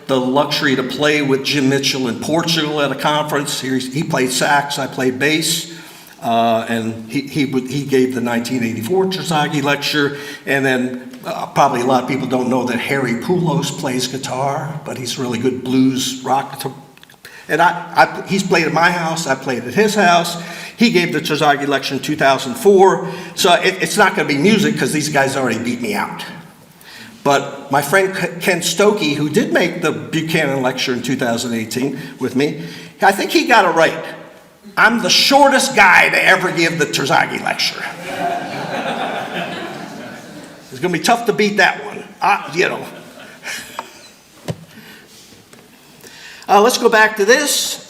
the luxury to play with Jim Mitchell in Portugal at a conference. He played sax, I played bass, and he gave the 1984 Terzaghi lecture, and then probably a lot of people don't know that Harry Poulos plays guitar, but he's really good blues rock guitar. And he's played at my house, I played at his house. He gave the Terzaghi lecture in 2004. So it's not going to be music because these guys already beat me out. But my friend Ken Stokey, who did make the Buchanan lecture in 2018 with me, I think he got it right. I'm the shortest guy to ever give the Terzaghi lecture. It's going to be tough to beat that one, you know. Let's go back to this.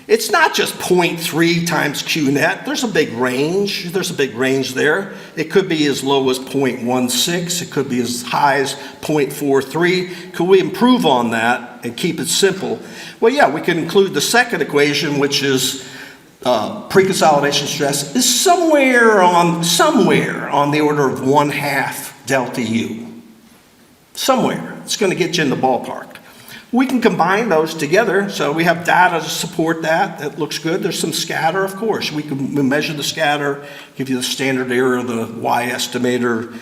It's not just 0.3 times Q net. There's a big range. There's a big range there. It could be as low as 0.16. It could be as high as 0.43. Could we improve on that and keep it simple? Well, yeah, we can include the second equation, which is pre-consolidation stress is somewhere on the order of 1/2 delta U. Somewhere. It's going to get you in the ballpark. We can combine those together, so we have data to support that. That looks good. There's some scatter, of course. We can measure the scatter, give you the standard error, the Y estimator,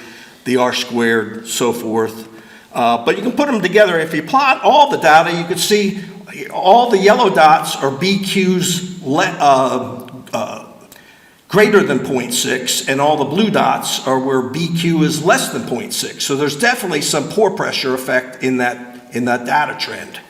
the R squared, so forth. But you can put them together. If you plot all the data, you can see all the yellow dots are BQs greater than 0.6, and all the blue dots are where BQ is less than 0.6. So there's definitely some pore pressure effect in that data trend.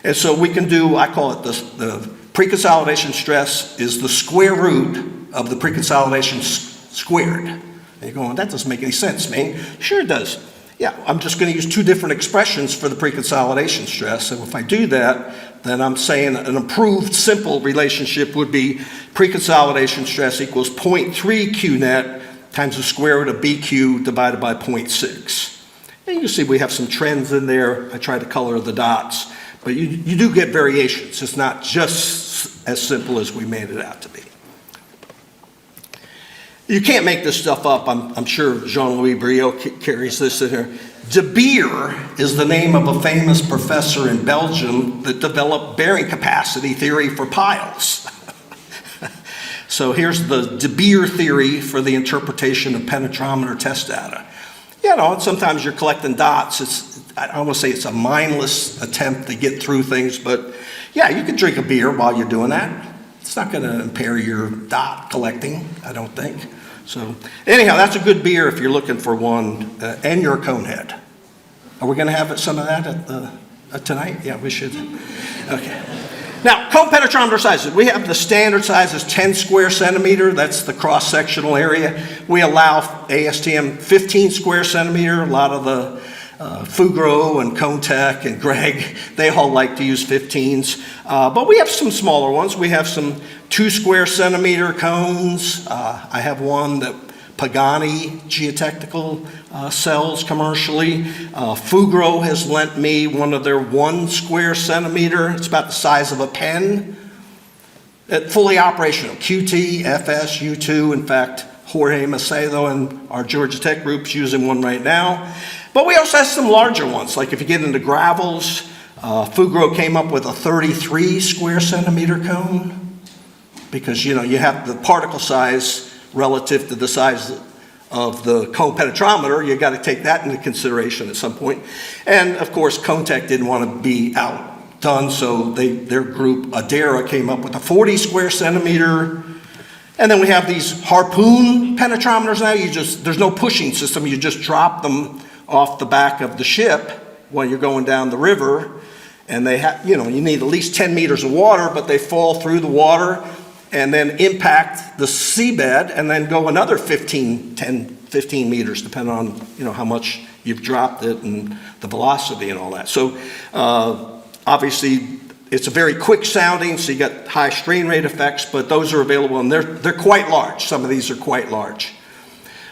And so we can do, I call it the pre-consolidation stress is the square root of the pre-consolidation squared. And you're going, that doesn't make any sense, Mayne. Sure it does. Yeah, I'm just going to use 2 different expressions for the pre-consolidation stress. And if I do that, then I'm saying an improved simple relationship would be pre-consolidation stress equals 0.3 Q net times the square root of BQ divided by 0.6. And you can see we have some trends in there. I try to color the dots, but you do get variations. It's not just as simple as we made it out to be. You can't make this stuff up. I'm sure Jean-Louis Briaud carries this in here. De Beer is the name of a famous professor in Belgium that developed bearing capacity theory for piles. So here's the De Beer theory for the interpretation of penetrometer test data. You know, sometimes you're collecting dots. I don't want to say it's a mindless attempt to get through things, but yeah, you can drink a beer while you're doing that. It's not going to impair your dot collecting, I don't think. So anyhow, that's a good beer if you're looking for one, and you're a cone head. Are we going to have some of that at tonight? Yeah, we should. Okay. Now, cone penetrometer sizes. We have the standard size is 10 square centimeter. That's the cross-sectional area. We allow ASTM 15 square centimeter. A lot of the Fugro and Conetech and Greg, they all like to use 15s. But we have some smaller ones. We have some 2 square centimeter cones. I have one that Pagani geotechnical sells commercially. Fugro has lent me one of their 1 square centimeter. It's about the size of a pen. Fully operational. QT, FS, U2. In fact, Jorge Macedo and our Georgia Tech group's using one right now. But we also have some larger ones. Like if you get into gravels, Fugro came up with a 33 square centimeter cone. Because, you know, you have the particle size relative to the size of the cone penetrometer. You got to take that into consideration at some point. And of course, Conetech didn't want to be out done, so their group, ADERA, came up with a 40 square centimeter. And then we have these harpoon penetrometers now. There's no pushing system. You just drop them off the back of the ship when you're going down the river. And they have, you need at least 10 meters of water, but they fall through the water and then impact the seabed and then go another 15 meters, depending on, how much you've dropped it and the velocity and all that. So obviously, it's a very quick sounding, so you got high strain rate effects, but those are available, and they're quite large. Some of these are quite large.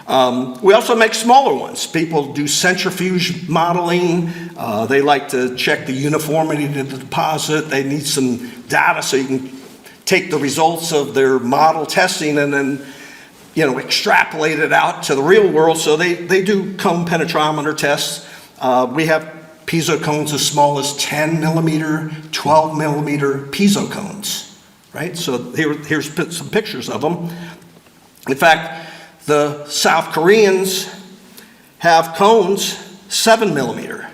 We also make smaller ones. People do centrifuge modeling. They like to check the uniformity of the deposit. They need some data so you can take the results of their model testing and then, extrapolate it out to the real world. So they do cone penetrometer tests. We have piezo cones as small as 10 millimeter, 12 millimeter piezo cones, right? So here's some pictures of them. In fact, the South Koreans have cones 7 millimeter,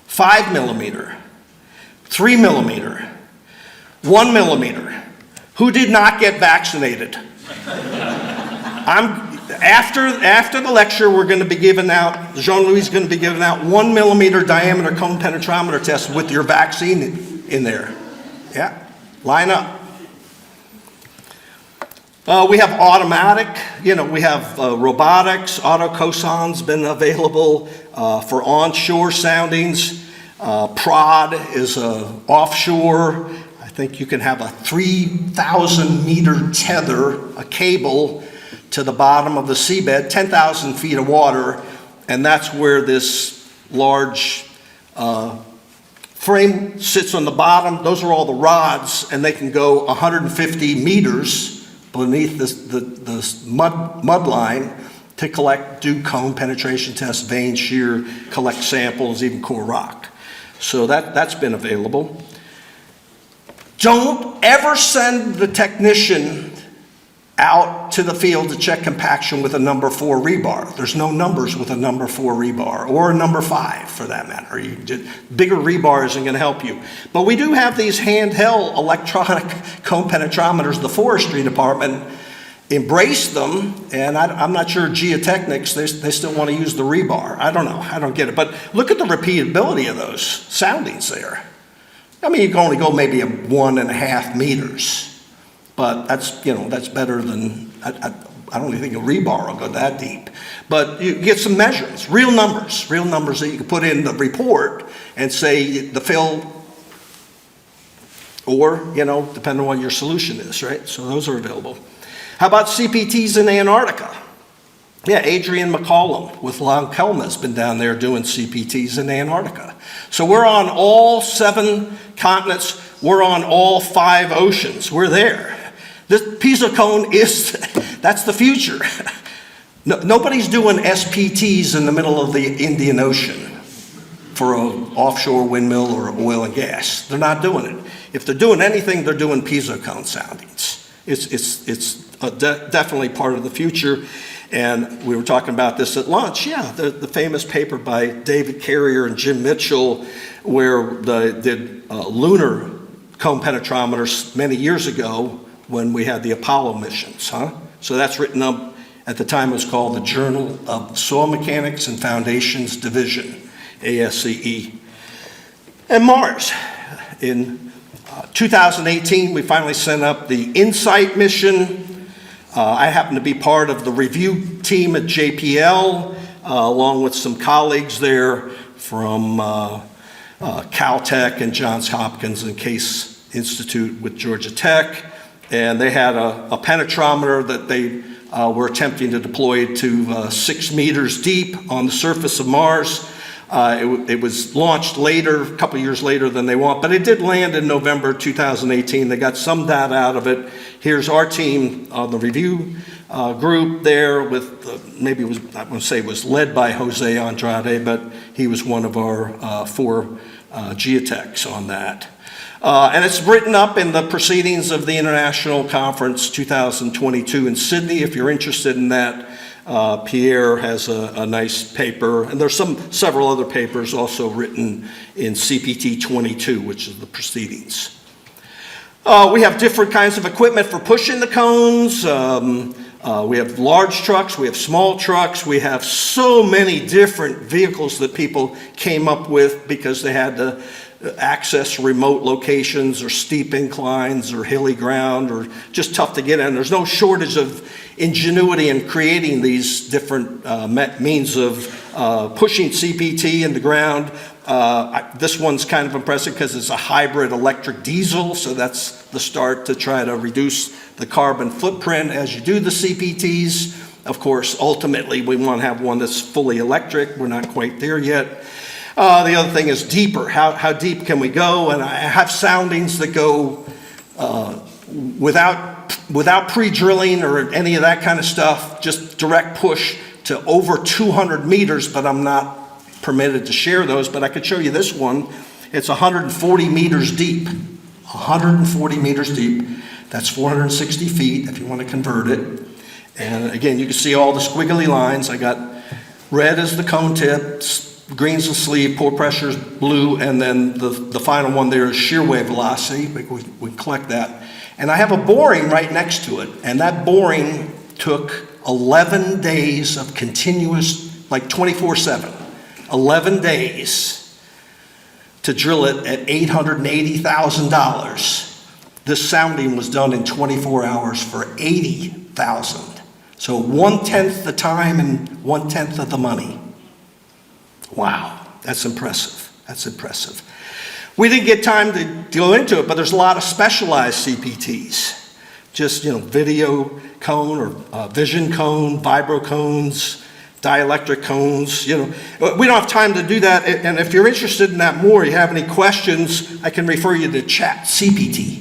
5 millimeter, 3 millimeter, 1 millimeter. Who did not get vaccinated? After the lecture, we're going to be giving out, Jean-Louis is going to be giving out 1 millimeter diameter cone penetrometer tests with your vaccine in there. Yeah, line up. We have automatic, we have robotics. Autocosan's been available for onshore soundings. Prod is offshore. I think you can have a 3,000 meter tether, a cable, to the bottom of the seabed, 10,000 feet of water, and that's where this large frame sits on the bottom. Those are all the rods, and they can go 150 meters beneath the mud line to do cone penetration tests, vein shear, collect samples, even core rock. So that's been available. Don't ever send the technician out to the field to check compaction with a number 4 rebar. There's no numbers with a number 4 rebar, or a number 5 for that matter. Bigger rebar isn't going to help you. But we do have these handheld electronic cone penetrometers. The forestry department embraced them, and I'm not sure geotechnics, they still want to use the rebar. I don't know, I don't get it. But look at the repeatability of those soundings there. I mean, you can only go maybe 1.5 meters. But that's better than, I don't even think a rebar will go that deep. But you get some measurements, real numbers that you can put in the report and say the fill, or, depending on what your solution is, right? So those are available. How about CPTs in Antarctica? Yeah, Adrian McCollum with Lonkelma has been down there doing CPTs in Antarctica. So we're on all 7 continents. We're on all 5 oceans. We're there. This piezo cone that's the future. Nobody's doing SPTs in the middle of the Indian Ocean for an offshore windmill or oil and gas. They're not doing it. If they're doing anything, they're doing piezo cone soundings. It's definitely part of the future. And we were talking about this at lunch. Yeah, the famous paper by David Carrier and Jim Mitchell, where they did lunar cone penetrometers many years ago when we had the Apollo missions, So that's written up, at the time it was called the Journal of Soil Mechanics and Foundations Division, ASCE. And Mars, in 2018, we finally sent up the InSight mission. I happen to be part of the review team at JPL, along with some colleagues there from Caltech and Johns Hopkins and Case Institute with Georgia Tech. And they had a penetrometer that they were attempting to deploy to 6 meters deep on the surface of Mars. It was launched later, a couple years later than they want, but it did land in November 2018. They got some data out of it. Here's our team on the review group there with, maybe it was, I wouldn't say it was led by Jose Andrade, but he was one of our 4 geotechs on that. And it's written up in the proceedings of the International Conference 2022 in Sydney. If you're interested in that, Pierre has a nice paper, and there's several other papers also written in CPT 22, which is the proceedings. We have different kinds of equipment for pushing the cones. We have large trucks, we have small trucks, we have so many different vehicles that people came up with because they had to access remote locations or steep inclines or hilly ground or just tough to get in. There's no shortage of ingenuity in creating these different means of pushing CPT in the ground. This one's kind of impressive because it's a hybrid electric diesel, so that's the start to try to reduce the carbon footprint as you do the CPTs. Of course, ultimately, we want to have one that's fully electric. We're not quite there yet. The other thing is deeper. How deep can we go? And I have soundings that go without pre-drilling or any of that kind of stuff, just direct push to over 200 meters, but I'm not permitted to share those, but I could show you this one. It's 140 meters deep. 140 meters deep. That's 460 feet if you want to convert it. And again, you can see all the squiggly lines. I got red as the cone tip, green's the sleeve, pore pressure is blue, and then the final one there is shear wave velocity. We collect that. And I have a boring right next to it, and that boring took 11 days of continuous, like 24/7, 11 days to drill it at $880,000. This sounding was done in 24 hours for $80,000. So 1/10 the time and 1/10 of the money. Wow, that's impressive. That's impressive. We didn't get time to go into it, but there's a lot of specialized CPTs. Just, video cone or vision cone, vibro cones, dielectric cones, We don't have time to do that, and if you're interested in that more, you have any questions, I can refer you to Chat CPT.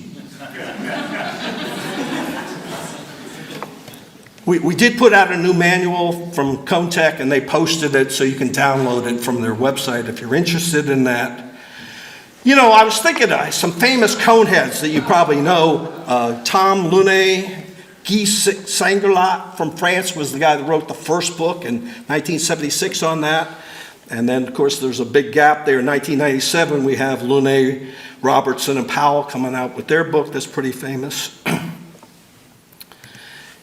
We did put out a new manual from ConeTech, and they posted it so you can download it from their website if you're interested in that. I was thinking of some famous cone heads that you probably know. Tom Lunet, Guy Sangerlat from France was the guy that wrote the first book in 1976 on that. And then, of course, there's a big gap there. In 1997, we have Lunet, Robertson, and Powell coming out with their book that's pretty famous.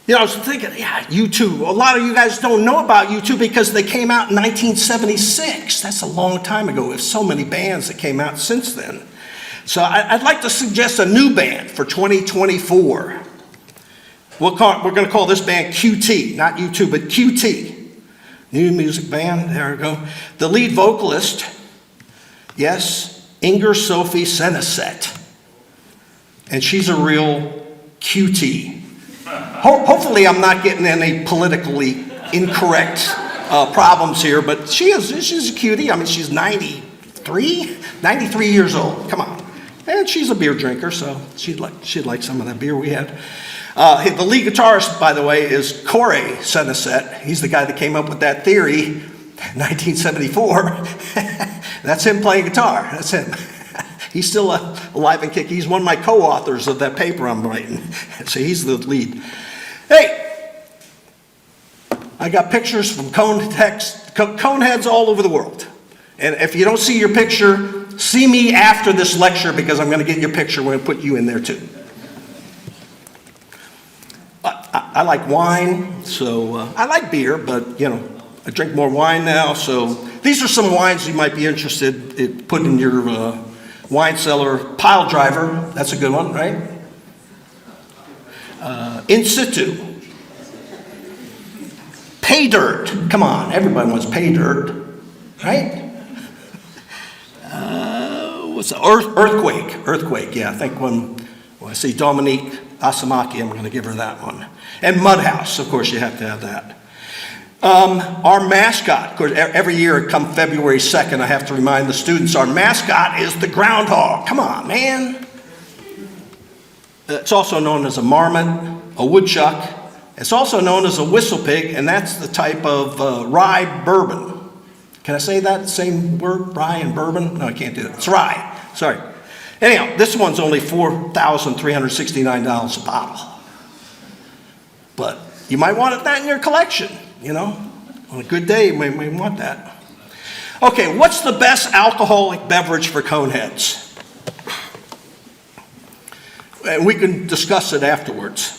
I was thinking, U2. A lot of you guys don't know about U2 because they came out in 1976. That's a long time ago. There's so many bands that came out since then. So I'd like to suggest a new band for 2024. We're going to call this band QT, not U2, but QT. New music band, there we go. The lead vocalist, yes, Inger Sophie Seneset. And she's a real QT. Hopefully I'm not getting any politically incorrect problems here, but she's a cutie. I mean, she's 93 years old. Come on. And she's a beer drinker, so she'd like some of that beer we had. The lead guitarist, by the way, is Corey Seneset. He's the guy that came up with that theory in 1974. That's him playing guitar. That's him. He's still alive and kicking. He's one of my co-authors of that paper I'm writing. So he's the lead. Hey, I got pictures from cone heads all over the world. And if you don't see your picture, see me after this lecture because I'm going to get your picture. We're going to put you in there too. I like wine, so I like beer, but I drink more wine now. So these are some wines you might be interested in putting in your wine cellar. Pile driver, that's a good one, right? In situ. Pay dirt. Come on, everybody wants pay dirt, right? What's the earthquake? Earthquake, yeah. I think when I see Dominique Asamaki, I'm going to give her that one. And mud house, of course, you have to have that. Our mascot, of course, every year come February 2nd, I have to remind the students, our mascot is the groundhog. Come on, man. It's also known as a marmot, a woodchuck. It's also known as a whistle pig, and that's the type of rye bourbon. Can I say that same word, rye and bourbon? No, I can't do that. It's rye. Sorry. Anyhow, this one's only $4,369 a bottle. But you might want that in your collection. you know? On a good day, you may want that. Okay, what's the best alcoholic beverage for coneheads? And we can discuss it afterwards.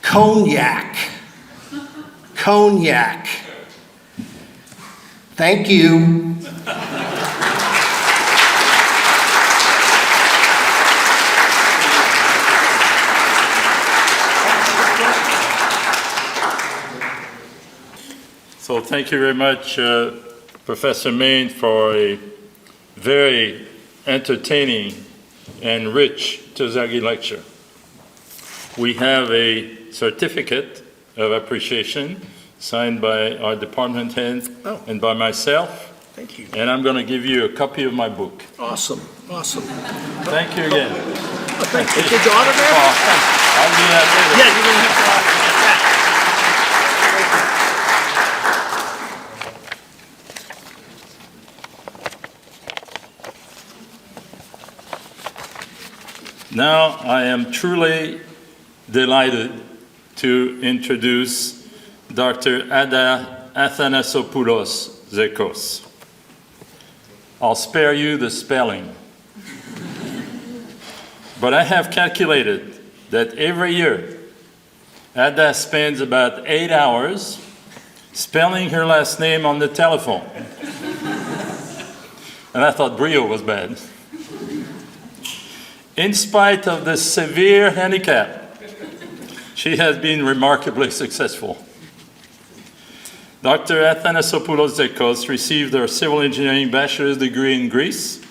Cognac. Cognac. Thank you. So thank you very much, Professor Mayne, for a very entertaining and rich Terzaghi lecture. We have a certificate of appreciation signed by our department head and by myself. Thank you. And I'm going to give you a copy of my book. Awesome, awesome. Thank you again. Thank you. Did you autograph it? I'll do that later. Yeah, you're going to have to autograph that. Now I am truly delighted to introduce Dr. Adda Athanasopoulos-Zekkos. I'll spare you the spelling. But I have calculated that every year, Adda spends about 8 hours spelling her last name on the telephone. And I thought Briaud was bad. In spite of this severe handicap, she has been remarkably successful. Dr. Athanasopoulos-Zekkos received her civil engineering bachelor's degree in Greece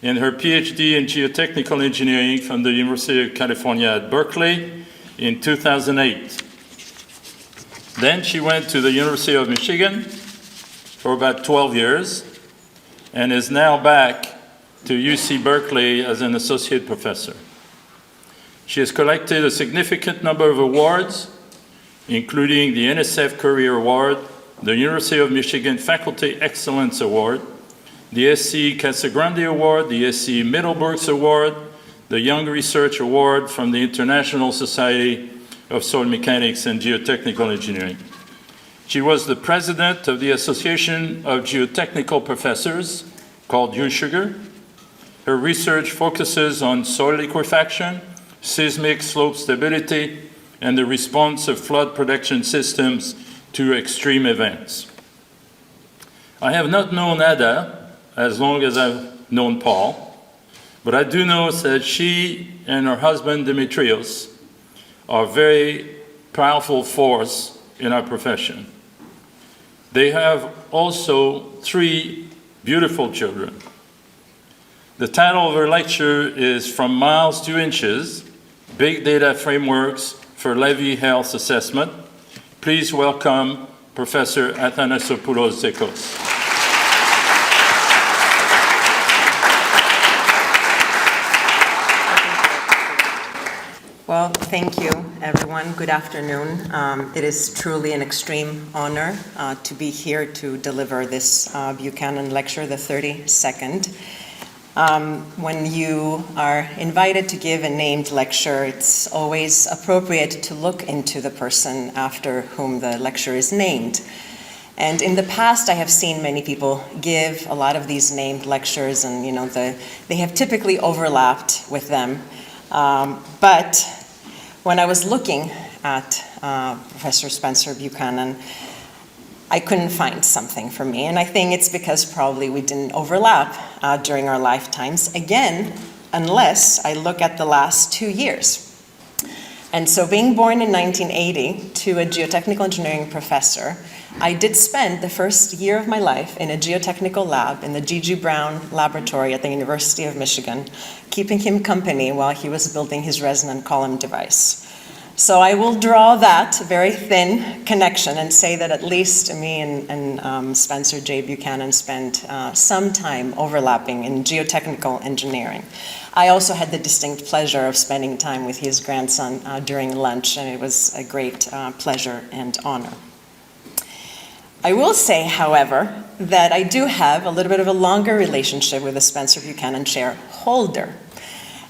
and her Ph.D. in geotechnical engineering from the University of California at Berkeley in 2008. Then she went to the University of Michigan for about 12 years and is now back to UC Berkeley as an associate professor. She has collected a significant number of awards, including the NSF Career Award, the University of Michigan Faculty Excellence Award, the SCE Casagrande Award, the SCE Middlebrooks Award, the Young Research Award from the International Society of Soil Mechanics and Geotechnical Engineering. She was the president of the Association of Geotechnical Professors, called USugar. Her research focuses on soil liquefaction, seismic slope stability, and the response of flood protection systems to extreme events. I have not known Adda as long as I've known Paul, but I do know that she and her husband Dimitrios are a very powerful force in our profession. They have also 3 beautiful children. The title of her lecture is From Miles to Inches, Big Data Frameworks for Levee Health Assessment. Please welcome Professor Athanasopoulos-Zekkos. Well, thank you, everyone. Good afternoon. It is truly an extreme honor to be here to deliver this Buchanan Lecture, the 32nd. When you are invited to give a named lecture, it's always appropriate to look into the person after whom the lecture is named. And in the past, I have seen many people give a lot of these named lectures, and they have typically overlapped with them. But when I was looking at Professor Spencer Buchanan, I couldn't find something for me, and I think it's because probably we didn't overlap during our lifetimes, again, unless I look at the last 2 years. And so being born in 1980 to a geotechnical engineering professor, I did spend the first year of my life in a geotechnical lab in the G.G. Brown laboratory at the University of Michigan, keeping him company while he was building his resonant column device. So I will draw that very thin connection and say that at least me and Spencer J. Buchanan spent some time overlapping in geotechnical engineering. I also had the distinct pleasure of spending time with his grandson during lunch, and it was a great pleasure and honor. I will say, however, that I do have a little bit of a longer relationship with the Spencer Buchanan Chair holder.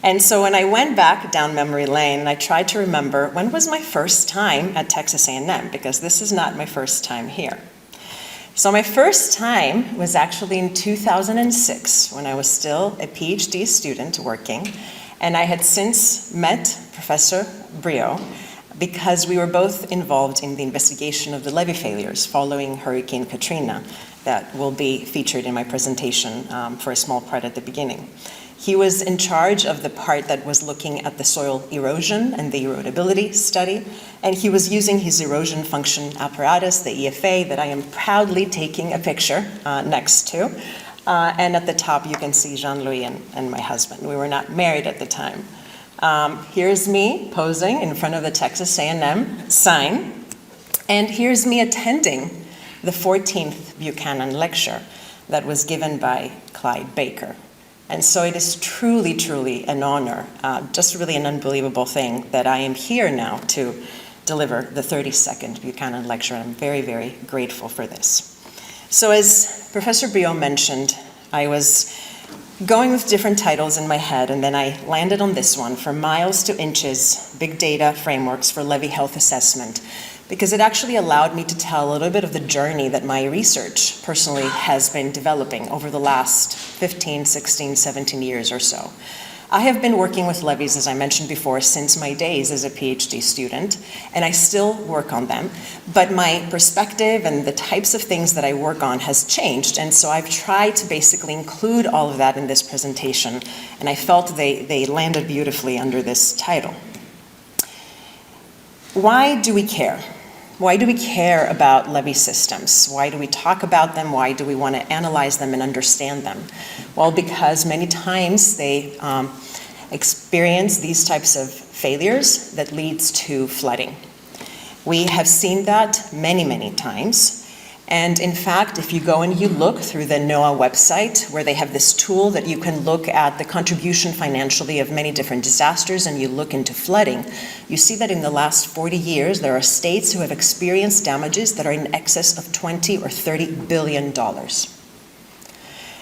And so when I went back down memory lane, I tried to remember when was my first time at Texas A&M, because this is not my first time here. So my first time was actually in 2006, when I was still a Ph.D. student working, and I had since met Professor Briaud because we were both involved in the investigation of the levee failures following Hurricane Katrina that will be featured in my presentation for a small part at the beginning. He was in charge of the part that was looking at the soil erosion and the erodibility study, and he was using his erosion function apparatus, the EFA, that I am proudly taking a picture next to. And at the top you can see Jean-Louis and my husband. We were not married at the time. Here's me posing in front of the Texas A&M sign, and here's me attending the 14th Buchanan Lecture that was given by Clyde Baker. And so it is truly, truly an honor, just really an unbelievable thing that I am here now to deliver the 32nd Buchanan Lecture. I'm very, very grateful for this. So as Professor Briaud mentioned, I was going with different titles in my head, and then I landed on this one, From Miles to Inches, Big Data Frameworks for Levee Health Assessment, because it actually allowed me to tell a little bit of the journey that my research personally has been developing over the last 15, 16, 17 years or so. I have been working with levees, as I mentioned before, since my days as a PhD student, and I still work on them, but my perspective and the types of things that I work on has changed, and so I've tried to basically include all of that in this presentation, and I felt they landed beautifully under this title. Why do we care? Why do we care about levee systems? Why do we talk about them? Why do we want to analyze them and understand them? Well, because many times they experience these types of failures that leads to flooding. We have seen that many, many times. And in fact, if you go and you look through the NOAA website, where they have this tool that you can look at the contribution financially of many different disasters, and you look into flooding, you see that in the last 40 years, there are states who have experienced damages that are in excess of $20 or $30 billion.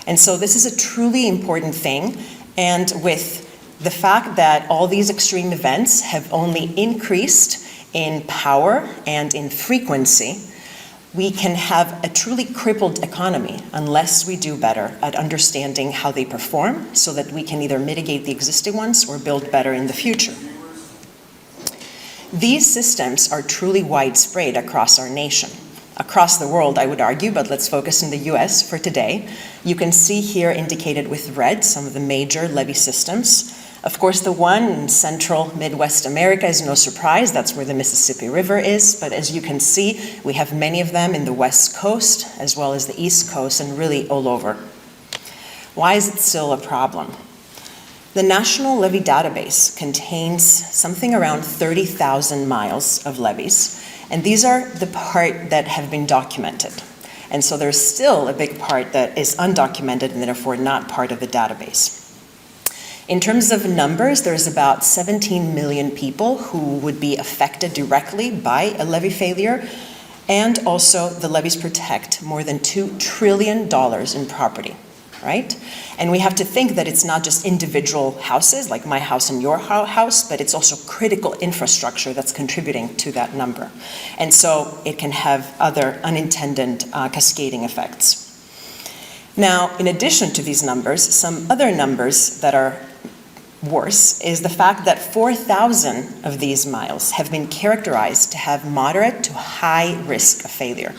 And so this is a truly important thing. And with the fact that all these extreme events have only increased in power and in frequency, we can have a truly crippled economy unless we do better at understanding how they perform so that we can either mitigate the existing ones or build better in the future. These systems are truly widespread across our nation. Across the world, I would argue, but let's focus in the US for today. You can see here indicated with red some of the major levee systems. Of course, the one in central Midwest America is no surprise. That's where the Mississippi River is. But as you can see, we have many of them in the West Coast as well as the East Coast and really all over. Why is it still a problem? The National Levee Database contains something around 30,000 miles of levees. And these are the part that have been documented. And so there's still a big part that is undocumented and therefore not part of the database. In terms of numbers, there's about 17 million people who would be affected directly by a levee failure, and also the levees protect more than $2 trillion in property, right? And we have to think that it's not just individual houses, like my house and your house, but it's also critical infrastructure that's contributing to that number. And so it can have other unintended cascading effects. Now, in addition to these numbers, some other numbers that are worse is the fact that 4,000 of these miles have been characterized to have moderate to high risk of failure.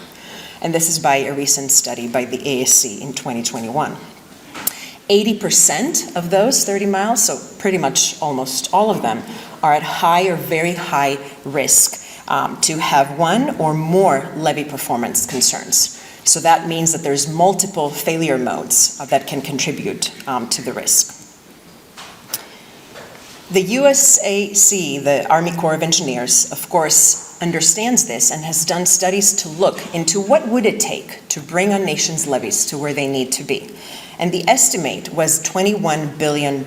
And this is by a recent study by the ASCE in 2021. 80% of those 30 miles, so pretty much almost all of them, are at high or very high risk to have one or more levee performance concerns. So that means that there's multiple failure modes that can contribute to the risk. The USAC, the Army Corps of Engineers, of course, understands this and has done studies to look into what would it take to bring a nation's levees to where they need to be. And the estimate was $21 billion.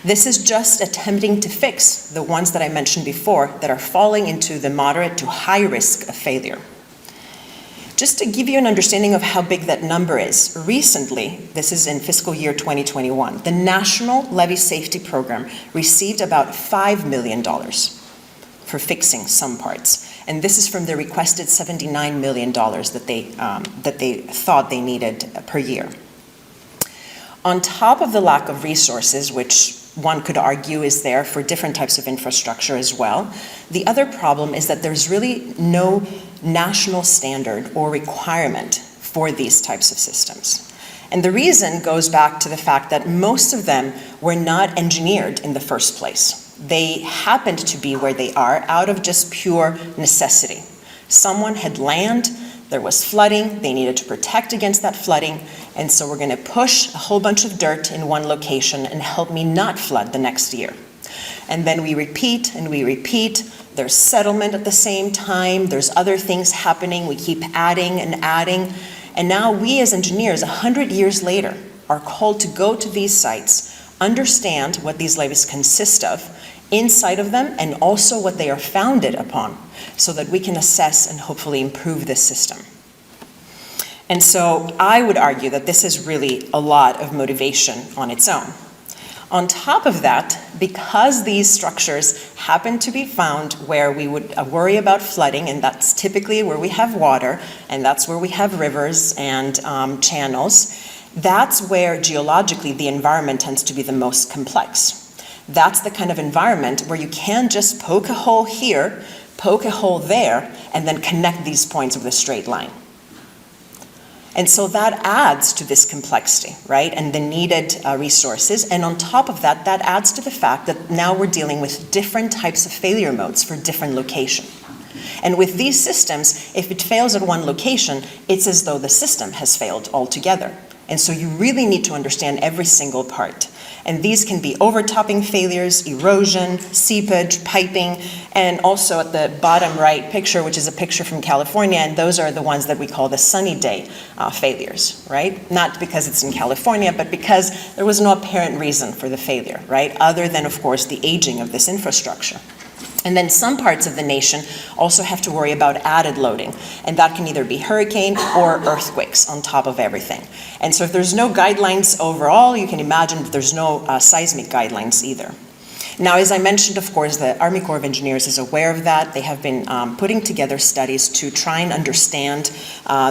This is just attempting to fix the ones that I mentioned before that are falling into the moderate to high risk of failure. Just to give you an understanding of how big that number is, recently, this is in fiscal year 2021, the National Levee Safety Program received about $5 million for fixing some parts. And this is from the requested $79 million that they thought they needed per year. On top of the lack of resources, which one could argue is there for different types of infrastructure as well, the other problem is that there's really no national standard or requirement for these types of systems. And the reason goes back to the fact that most of them were not engineered in the first place. They happened to be where they are out of just pure necessity. Someone had land, there was flooding, they needed to protect against that flooding, and so we're going to push a whole bunch of dirt in one location and help me not flood the next year. And then we repeat and we repeat. There's settlement at the same time, there's other things happening, we keep adding and adding, and now we as engineers, 100 years later, are called to go to these sites, understand what these levees consist of, inside of them, and also what they are founded upon, so that we can assess and hopefully improve this system. And so I would argue that this is really a lot of motivation on its own. On top of that, because these structures happen to be found where we would worry about flooding, and that's typically where we have water, and that's where we have rivers and channels, that's where geologically the environment tends to be the most complex. That's the kind of environment where you can just poke a hole here, poke a hole there, and then connect these points with a straight line. And so that adds to this complexity, right, and the needed resources. And on top of that, that adds to the fact that now we're dealing with different types of failure modes for different locations. And with these systems, if it fails at one location, it's as though the system has failed altogether. And so you really need to understand every single part. And these can be overtopping failures, erosion, seepage, piping, and also at the bottom right picture, which is a picture from California, and those are the ones that we call the sunny day failures, right? Not because it's in California, but because there was no apparent reason for the failure, right? Other than, of course, the aging of this infrastructure. And then some parts of the nation also have to worry about added loading, and that can either be hurricane or earthquakes on top of everything. And so if there's no guidelines overall, you can imagine that there's no seismic guidelines either. Now, as I mentioned, of course, the Army Corps of Engineers is aware of that. They have been putting together studies to try and understand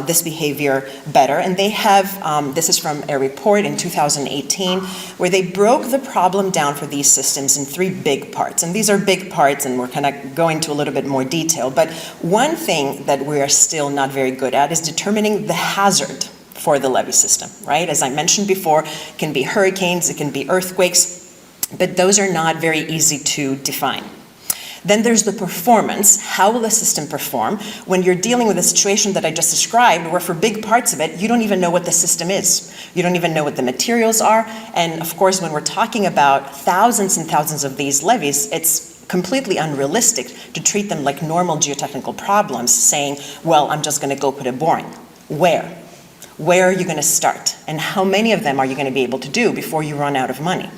this behavior better. And they have, this is from a report in 2018, where they broke the problem down for these systems in 3 big parts. And these are big parts, and we're kind of going into a little bit more detail. But one thing that we are still not very good at is determining the hazard for the levee system, right? As I mentioned before, it can be hurricanes, it can be earthquakes, but those are not very easy to define. Then there's the performance. How will the system perform when you're dealing with a situation that I just described, where for big parts of it, you don't even know what the system is. You don't even know what the materials are. And of course, when we're talking about thousands and thousands of these levees, it's completely unrealistic to treat them like normal geotechnical problems, saying, well, I'm just going to go put a boring. Where? Where are you going to start? And how many of them are you going to be able to do before you run out of money?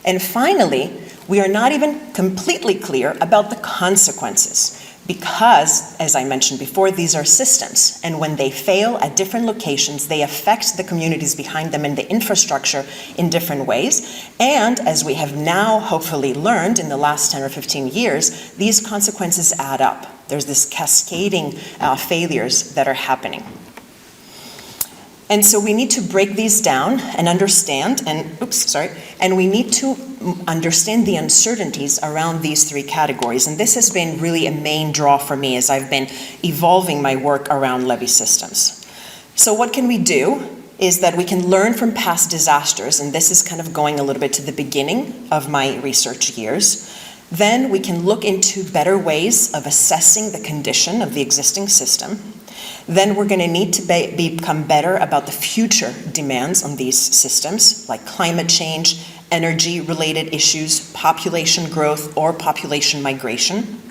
And finally, we are not even completely clear about the consequences because, as I mentioned before, these are systems. And when they fail at different locations, they affect the communities behind them and the infrastructure in different ways. And as we have now hopefully learned in the last 10 or 15 years, these consequences add up. There's this cascading failures that are happening. And so we need to break these down and understand, and we need to understand the uncertainties around these 3 categories. And this has been really a main draw for me as I've been evolving my work around levee systems. So what can we do is that we can learn from past disasters, and this is kind of going a little bit to the beginning of my research years. Then we can look into better ways of assessing the condition of the existing system. Then we're going to need to become better about the future demands on these systems, like climate change, energy-related issues, population growth, or population migration.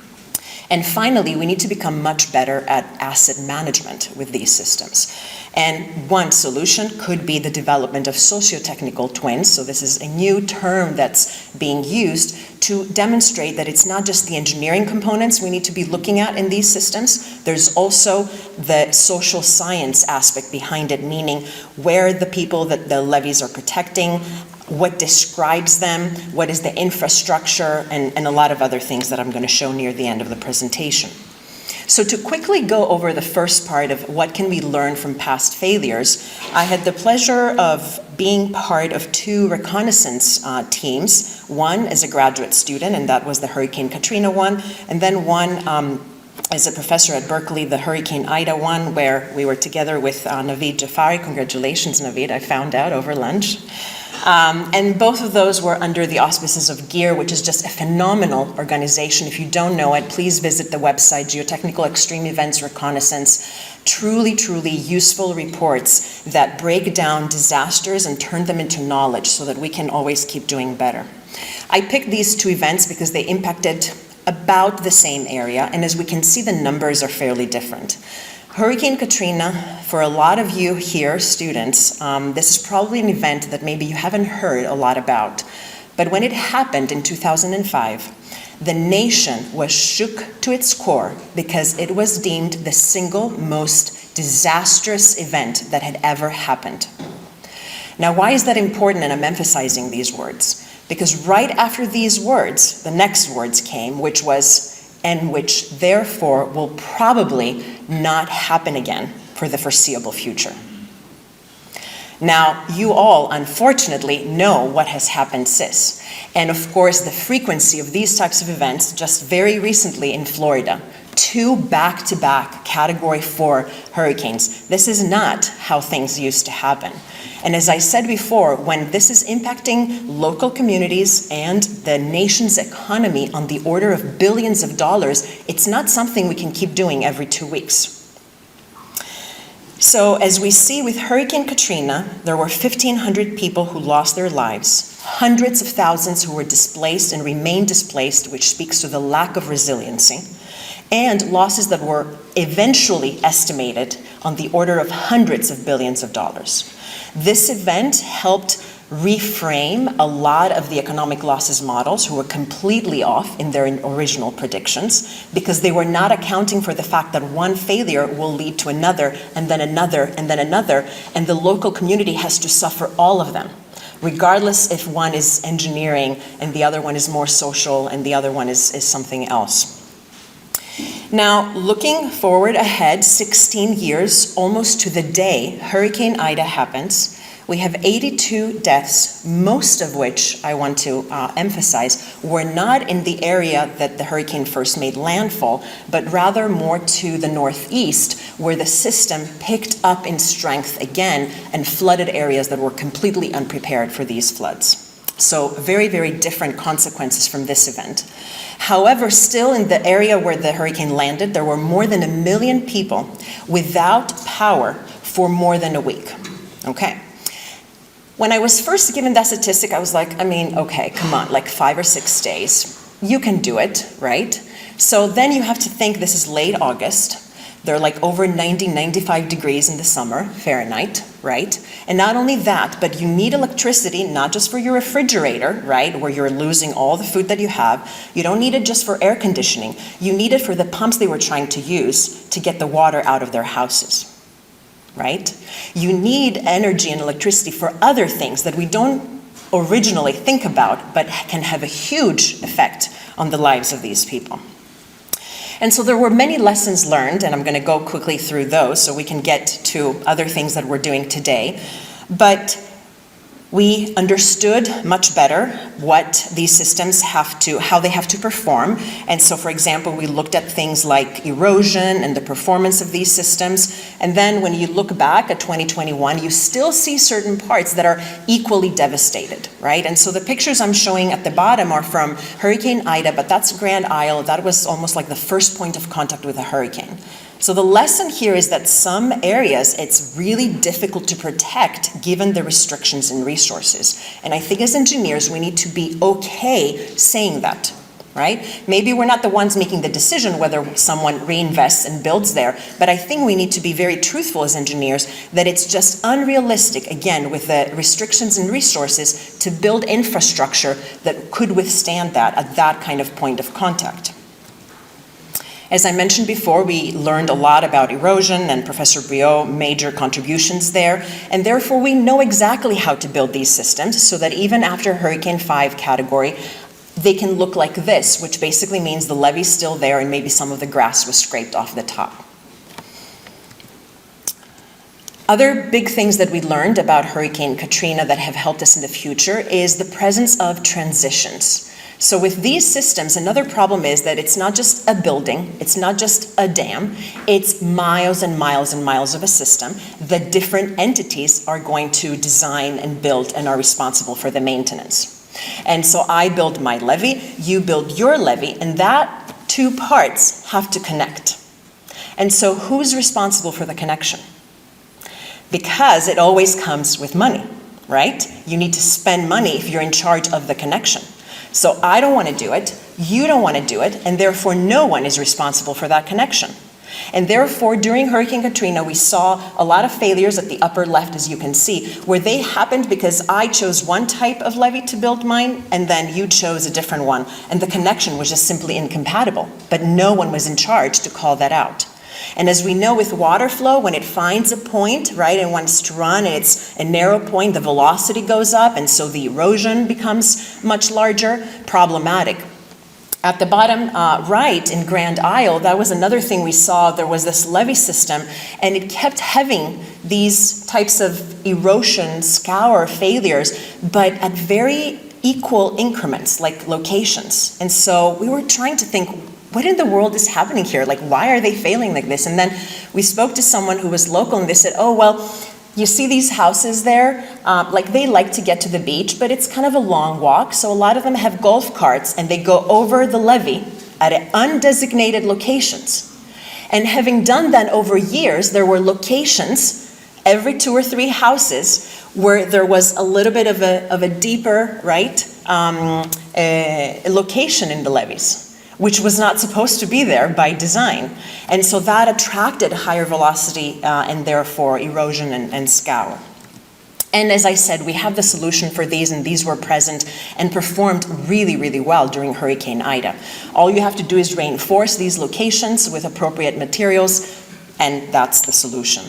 And finally, we need to become much better at asset management with these systems. And one solution could be the development of socio-technical twins. So this is a new term that's being used to demonstrate that it's not just the engineering components we need to be looking at in these systems. There's also the social science aspect behind it, meaning where the people that the levees are protecting, what describes them, what is the infrastructure, and a lot of other things that I'm going to show near the end of the presentation. So to quickly go over the first part of what can we learn from past failures, I had the pleasure of being part of two reconnaissance teams, one as a graduate student, and that was the Hurricane Katrina one, and then one as a professor at Berkeley, the Hurricane Ida one, where we were together with Naveed Jafari. Congratulations, Naveed, I found out over lunch. And both of those were under the auspices of GEAR, which is just a phenomenal organization. If you don't know it, please visit the website, Geotechnical Extreme Events Reconnaissance. Truly, truly useful reports that break down disasters and turn them into knowledge so that we can always keep doing better. I picked these two events because they impacted about the same area, and as we can see, the numbers are fairly different. Hurricane Katrina, for a lot of you here, students, this is probably an event that maybe you haven't heard a lot about. But when it happened in 2005, the nation was shook to its core because it was deemed the single most disastrous event that had ever happened. Now, why is that important? And I'm emphasizing these words. Because right after these words, the next words came, which was, and which therefore will probably not happen again for the foreseeable future. Now, you all, unfortunately, know what has happened since. And of course, the frequency of these types of events, just very recently in Florida, 2 back-to-back Category 4 hurricanes. This is not how things used to happen. And as I said before, when this is impacting local communities and the nation's economy on the order of billions of dollars, it's not something we can keep doing every 2 weeks. So as we see with Hurricane Katrina, there were 1,500 people who lost their lives, hundreds of thousands who were displaced and remain displaced, which speaks to the lack of resiliency, and losses that were eventually estimated on the order of hundreds of billions of dollars. This event helped reframe a lot of the economic losses models who were completely off in their original predictions because they were not accounting for the fact that one failure will lead to another, and then another, and then another, and the local community has to suffer all of them, regardless if one is engineering and the other one is more social and the other one is something else. Now, looking forward ahead 16 years, almost to the day Hurricane Ida happens, we have 82 deaths, most of which, I want to emphasize, were not in the area that the hurricane first made landfall, but rather more to the northeast, where the system picked up in strength again and flooded areas that were completely unprepared for these floods. So very, very different consequences from this event. However, still in the area where the hurricane landed, there were more than 1 million people without power for more than a week. Okay. When I was first given that statistic, I was like, okay, come on, like 5 or 6 days. You can do it, right? So then you have to think this is late August. They're like over 90, 95 degrees in the summer, Fahrenheit, right? And not only that, but you need electricity, not just for your refrigerator, right, where you're losing all the food that you have. You don't need it just for air conditioning. You need it for the pumps they were trying to use to get the water out of their houses, right? You need energy and electricity for other things that we don't originally think about, but can have a huge effect on the lives of these people. And so there were many lessons learned, and I'm going to go quickly through those so we can get to other things that we're doing today. But we understood much better what these systems how they have to perform. And so, for example, we looked at things like erosion and the performance of these systems. And then when you look back at 2021, you still see certain parts that are equally devastated, right? And so the pictures I'm showing at the bottom are from Hurricane Ida, but that's Grand Isle. That was almost like the first point of contact with a hurricane. So the lesson here is that some areas it's really difficult to protect given the restrictions in resources. And I think as engineers we need to be okay saying that. right? Maybe we're not the ones making the decision whether someone reinvests and builds there, but I think we need to be very truthful as engineers that it's just unrealistic, again, with the restrictions and resources, to build infrastructure that could withstand that at that kind of point of contact. As I mentioned before, we learned a lot about erosion, and Professor Briaud major contributions there, and therefore we know exactly how to build these systems so that even after Hurricane 5 category, they can look like this, which basically means the levee's still there and maybe some of the grass was scraped off the top. Other big things that we learned about Hurricane Katrina that have helped us in the future is the presence of transitions. So with these systems, another problem is that it's not just a building, it's not just a dam, it's miles and miles and miles of a system that different entities are going to design and build and are responsible for the maintenance. And so I build my levee, you build your levee, and that two parts have to connect. And so who's responsible for the connection? Because it always comes with money, right? You need to spend money if you're in charge of the connection. So I don't want to do it, you don't want to do it, and therefore no one is responsible for that connection. And therefore, during Hurricane Katrina, we saw a lot of failures at the upper left, as you can see, where they happened because I chose one type of levee to build mine, and then you chose a different one, and the connection was just simply incompatible, but no one was in charge to call that out. And as we know with water flow, when it finds a point, right, and wants to run, and it's a narrow point, the velocity goes up, and so the erosion becomes much larger, problematic. At the bottom right in Grand Isle, that was another thing we saw. There was this levee system, and it kept having these types of erosion, scour failures, but at very equal increments, like locations. And so we were trying to think, what in the world is happening here? Like, why are they failing like this? And then we spoke to someone who was local, and they said, oh, well, you see these houses there? Like, they like to get to the beach, but it's kind of a long walk, so a lot of them have golf carts, and they go over the levee at undesignated locations. And having done that over years, there were locations, every 2 or 3 houses, where there was a little bit of a deeper, right, location in the levees, which was not supposed to be there by design. And so that attracted higher velocity and therefore erosion and scour. And as I said, we have the solution for these, and these were present and performed really, really well during Hurricane Ida. All you have to do is reinforce these locations with appropriate materials, and that's the solution.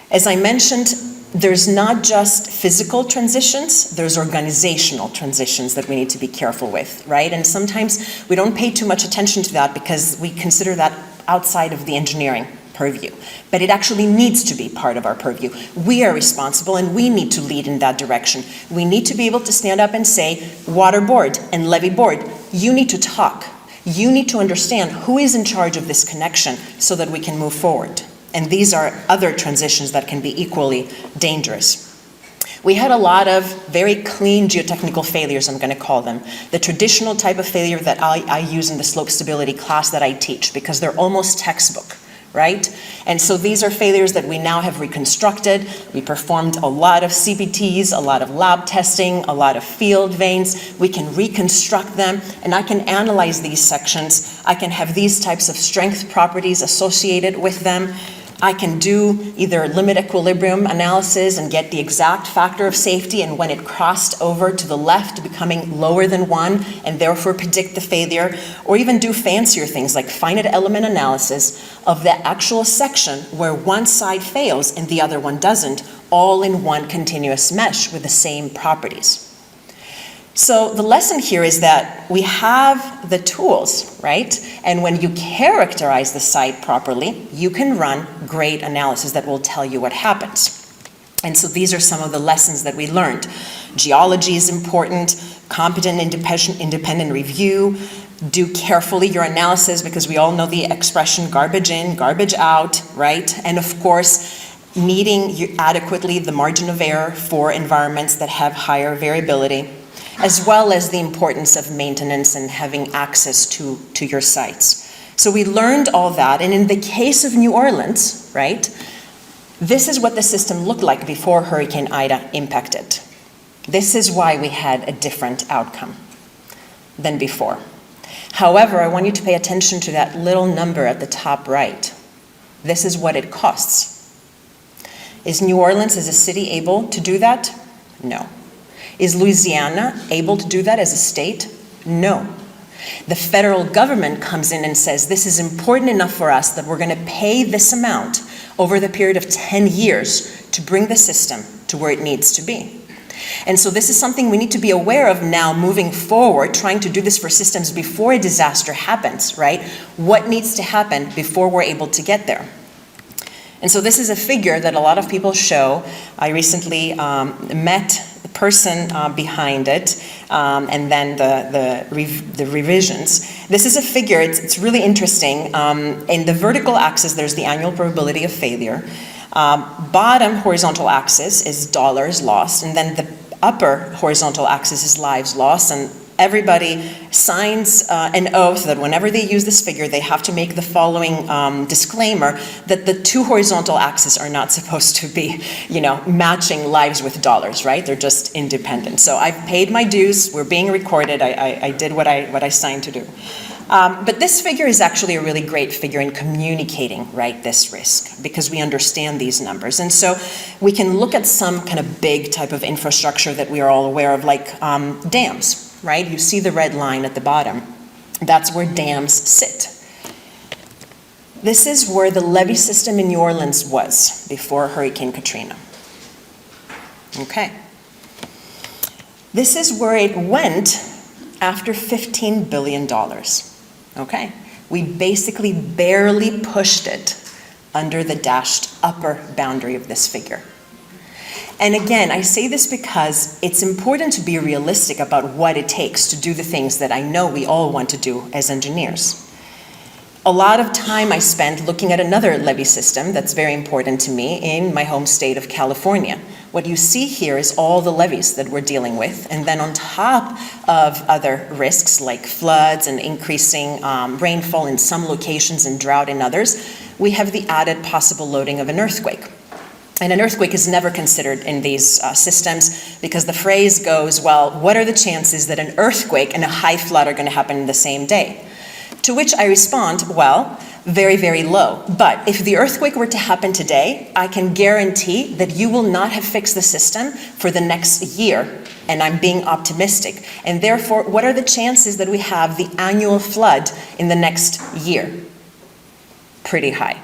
As I mentioned, there's not just physical transitions, there's organizational transitions that we need to be careful with, right? And sometimes we don't pay too much attention to that because we consider that outside of the engineering purview. But it actually needs to be part of our purview. We are responsible, and we need to lead in that direction. We need to be able to stand up and say, water board and levee board, you need to talk. You need to understand who is in charge of this connection so that we can move forward. And these are other transitions that can be equally dangerous. We had a lot of very clean geotechnical failures, I'm going to call them. The traditional type of failure that I use in the slope stability class that I teach, because they're almost textbook, right? And so these are failures that we now have reconstructed. We performed a lot of CPTs, a lot of lab testing, a lot of field veins. We can reconstruct them, and I can analyze these sections. I can have these types of strength properties associated with them. I can do either limit equilibrium analysis and get the exact factor of safety, and when it crossed over to the left, becoming lower than 1, and therefore predict the failure, or even do fancier things like finite element analysis of the actual section where one side fails and the other one doesn't, all in one continuous mesh with the same properties. So the lesson here is that we have the tools, right? And when you characterize the site properly, you can run great analysis that will tell you what happens. And so these are some of the lessons that we learned. Geology is important, competent independent review, do carefully your analysis, because we all know the expression garbage in, garbage out, right? And of course, meeting adequately the margin of error for environments that have higher variability, as well as the importance of maintenance and having access to your sites. So we learned all that, and in the case of New Orleans, right, this is what the system looked like before Hurricane Ida impacted. This is why we had a different outcome than before. However, I want you to pay attention to that little number at the top right. This is what it costs. Is New Orleans as a city able to do that? No. Is Louisiana able to do that as a state? No. The federal government comes in and says, this is important enough for us that we're going to pay this amount over the period of 10 years to bring the system to where it needs to be. And so this is something we need to be aware of now moving forward, trying to do this for systems before a disaster happens, right? What needs to happen before we're able to get there? And so this is a figure that a lot of people show. I recently met the person behind it, and then the revisions. This is a figure, it's really interesting. In the vertical axis, there's the annual probability of failure. Bottom horizontal axis is dollars lost, and then the upper horizontal axis is lives lost, and everybody signs an oath that whenever they use this figure, they have to make the following disclaimer that the two horizontal axes are not supposed to be, matching lives with dollars, right? They're just independent. So I've paid my dues, we're being recorded, I did what I signed to do. But this figure is actually a really great figure in communicating, right, this risk, because we understand these numbers. And so we can look at some kind of big type of infrastructure that we are all aware of, like dams, right? You see the red line at the bottom. That's where dams sit. This is where the levee system in New Orleans was before Hurricane Katrina. Okay. This is where it went after $15 billion. Okay. We basically barely pushed it under the dashed upper boundary of this figure. And again, I say this because it's important to be realistic about what it takes to do the things that I know we all want to do as engineers. A lot of time I spent looking at another levee system that's very important to me in my home state of California. What you see here is all the levees that we're dealing with, and then on top of other risks like floods and increasing rainfall in some locations and drought in others, we have the added possible loading of an earthquake. And an earthquake is never considered in these systems because the phrase goes, well, what are the chances that an earthquake and a high flood are going to happen in the same day? To which I respond, well, very, very low. But if the earthquake were to happen today, I can guarantee that you will not have fixed the system for the next year. And I'm being optimistic. And therefore, what are the chances that we have the annual flood in the next year? Pretty high.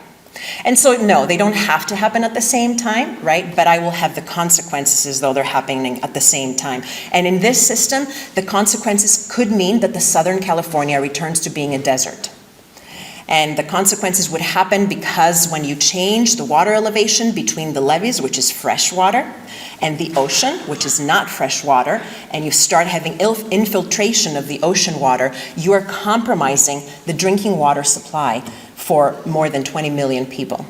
And so, no, they don't have to happen at the same time, right? But I will have the consequences as though they're happening at the same time. And in this system, the consequences could mean that the Southern California returns to being a desert. And the consequences would happen because when you change the water elevation between the levees, which is fresh water, and the ocean, which is not fresh water, and you start having infiltration of the ocean water, you are compromising the drinking water supply for more than 20 million people.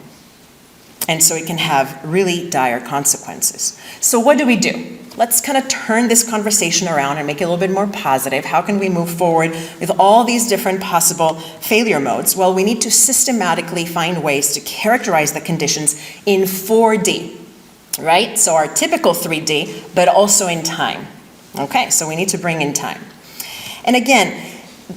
And so it can have really dire consequences. So what do we do? Let's kind of turn this conversation around and make it a little bit more positive. How can we move forward with all these different possible failure modes? Well, we need to systematically find ways to characterize the conditions in 4D, right? So our typical 3D, but also in time. Okay, so we need to bring in time. And again,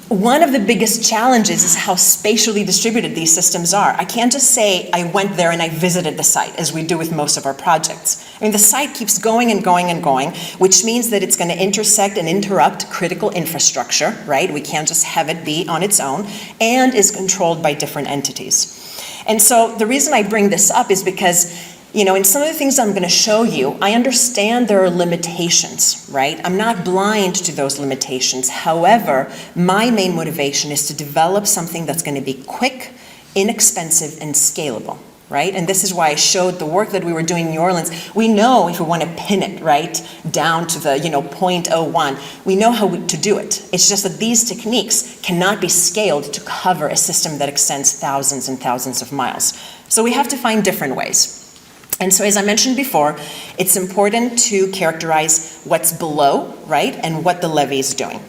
one of the biggest challenges is how spatially distributed these systems are. I can't just say I went there and I visited the site, as we do with most of our projects. I mean, the site keeps going and going and going, which means that it's going to intersect and interrupt critical infrastructure, right? We can't just have it be on its own, and is controlled by different entities. And so the reason I bring this up is because in some of the things I'm going to show you, I understand there are limitations, right? I'm not blind to those limitations. However, my main motivation is to develop something that's going to be quick, inexpensive, and scalable, right? And this is why I showed the work that we were doing in New Orleans. We know if we want to pin it, right, down to the, 0.01, we know how to do it. It's just that these techniques cannot be scaled to cover a system that extends thousands and thousands of miles. So we have to find different ways. And so as I mentioned before, it's important to characterize what's below, right, and what the levee is doing.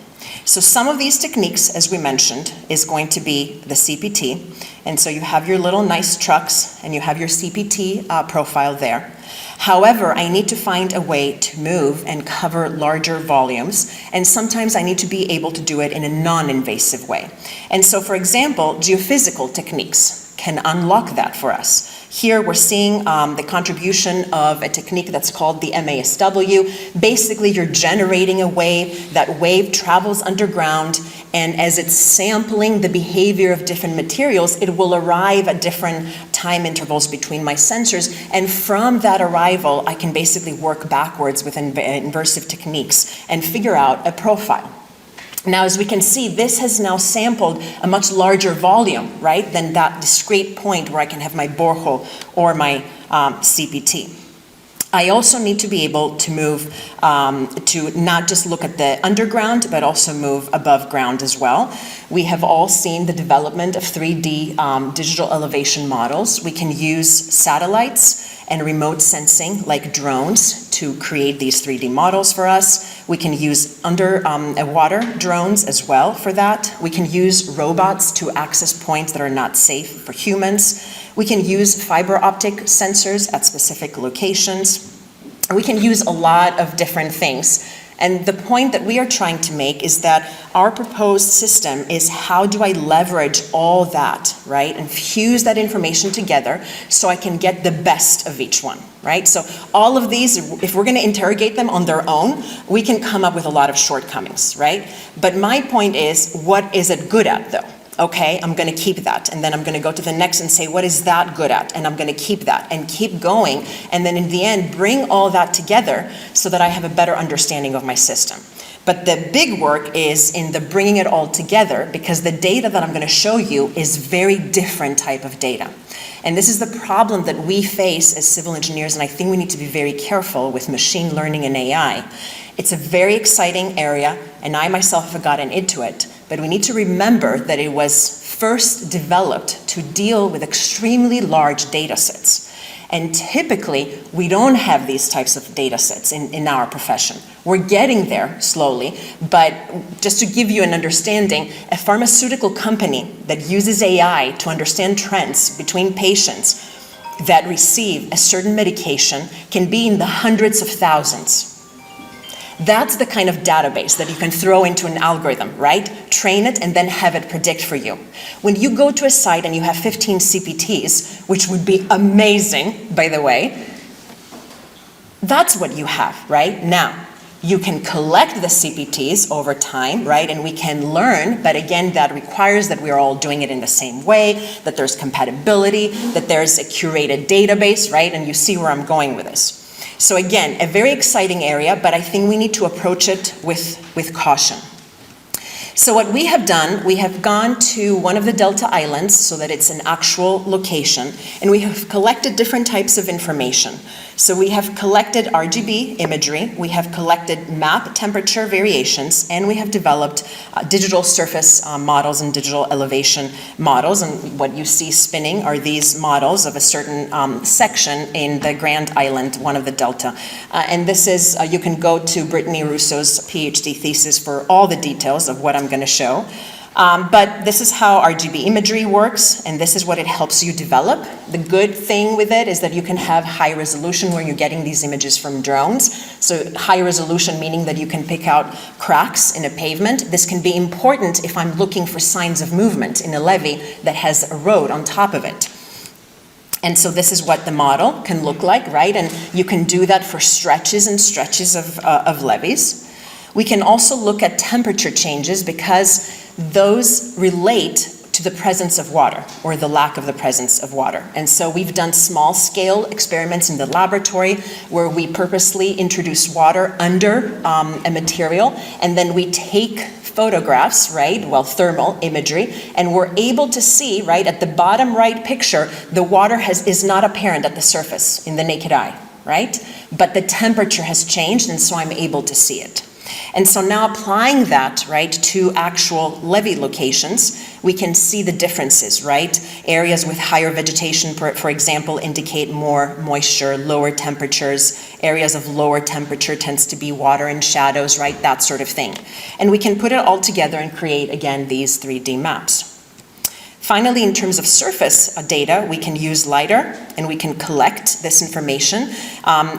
So some of these techniques, as we mentioned, is going to be the CPT. And so you have your little nice trucks and you have your CPT profile there. However, I need to find a way to move and cover larger volumes, and sometimes I need to be able to do it in a non-invasive way. And so, for example, geophysical techniques can unlock that for us. Here we're seeing the contribution of a technique that's called the M.ASCE. Basically, you're generating a wave. That wave travels underground, and as it's sampling the behavior of different materials, it will arrive at different time intervals between my sensors, and from that arrival, I can basically work backwards with inversive techniques and figure out a profile. Now, as we can see, this has now sampled a much larger volume, right, than that discrete point where I can have my borehole or my CPT. I also need to be able to move to not just look at the underground, but also move above ground as well. We have all seen the development of 3D digital elevation models. We can use satellites and remote sensing like drones to create these 3D models for us. We can use underwater drones as well for that. We can use robots to access points that are not safe for humans. We can use fiber optic sensors at specific locations. We can use a lot of different things. And the point that we are trying to make is that our proposed system is how do I leverage all that, right, and fuse that information together so I can get the best of each one, right? So all of these, if we're going to interrogate them on their own, we can come up with a lot of shortcomings, right? But my point is, what is it good at, though? Okay, I'm going to keep that, and then I'm going to go to the next and say, what is that good at? And I'm going to keep that and keep going, and then in the end, bring all that together so that I have a better understanding of my system. But the big work is in the bringing it all together, because the data that I'm going to show you is very different type of data. And this is the problem that we face as civil engineers, and I think we need to be very careful with machine learning and AI. It's a very exciting area, and I myself have gotten into it. But we need to remember that it was first developed to deal with extremely large data sets. And typically, we don't have these types of data sets in our profession. We're getting there slowly, but just to give you an understanding, a pharmaceutical company that uses AI to understand trends between patients that receive a certain medication can be in the hundreds of thousands. That's the kind of database that you can throw into an algorithm, right? Train it and then have it predict for you. When you go to a site and you have 15 CPTs, which would be amazing, by the way, that's what you have, right? Now, you can collect the CPTs over time, right? And we can learn, but again, that requires that we're all doing it in the same way, that there's compatibility, that there's a curated database, right? And you see where I'm going with this. So again, a very exciting area, but I think we need to approach it with caution. So what we have done, we have gone to one of the Delta Islands so that it's an actual location, and we have collected different types of information. So we have collected RGB imagery, we have collected map temperature variations, and we have developed digital surface models and digital elevation models. And what you see spinning are these models of a certain section in the Grand Island, one of the Delta. And this is, you can go to Brittany Russo's Ph.D. thesis for all the details of what I'm going to show. But this is how RGB imagery works, and this is what it helps you develop. The good thing with it is that you can have high resolution when you're getting these images from drones. So high resolution meaning that you can pick out cracks in a pavement. This can be important if I'm looking for signs of movement in a levee that has a road on top of it. And so this is what the model can look like, right? And you can do that for stretches and stretches of levees. We can also look at temperature changes because those relate to the presence of water or the lack of the presence of water. And so we've done small scale experiments in the laboratory where we purposely introduce water under a material, and then we take photographs, right, well, thermal imagery, and we're able to see, right, at the bottom right picture, the water is not apparent at the surface in the naked eye, right? But the temperature has changed, and so I'm able to see it. And so now applying that, right, to actual levee locations, we can see the differences, right? Areas with higher vegetation, for example, indicate more moisture, lower temperatures. Areas of lower temperature tends to be water and shadows, right? That sort of thing. And we can put it all together and create, again, these 3D maps. Finally, in terms of surface data, we can use LiDAR and we can collect this information.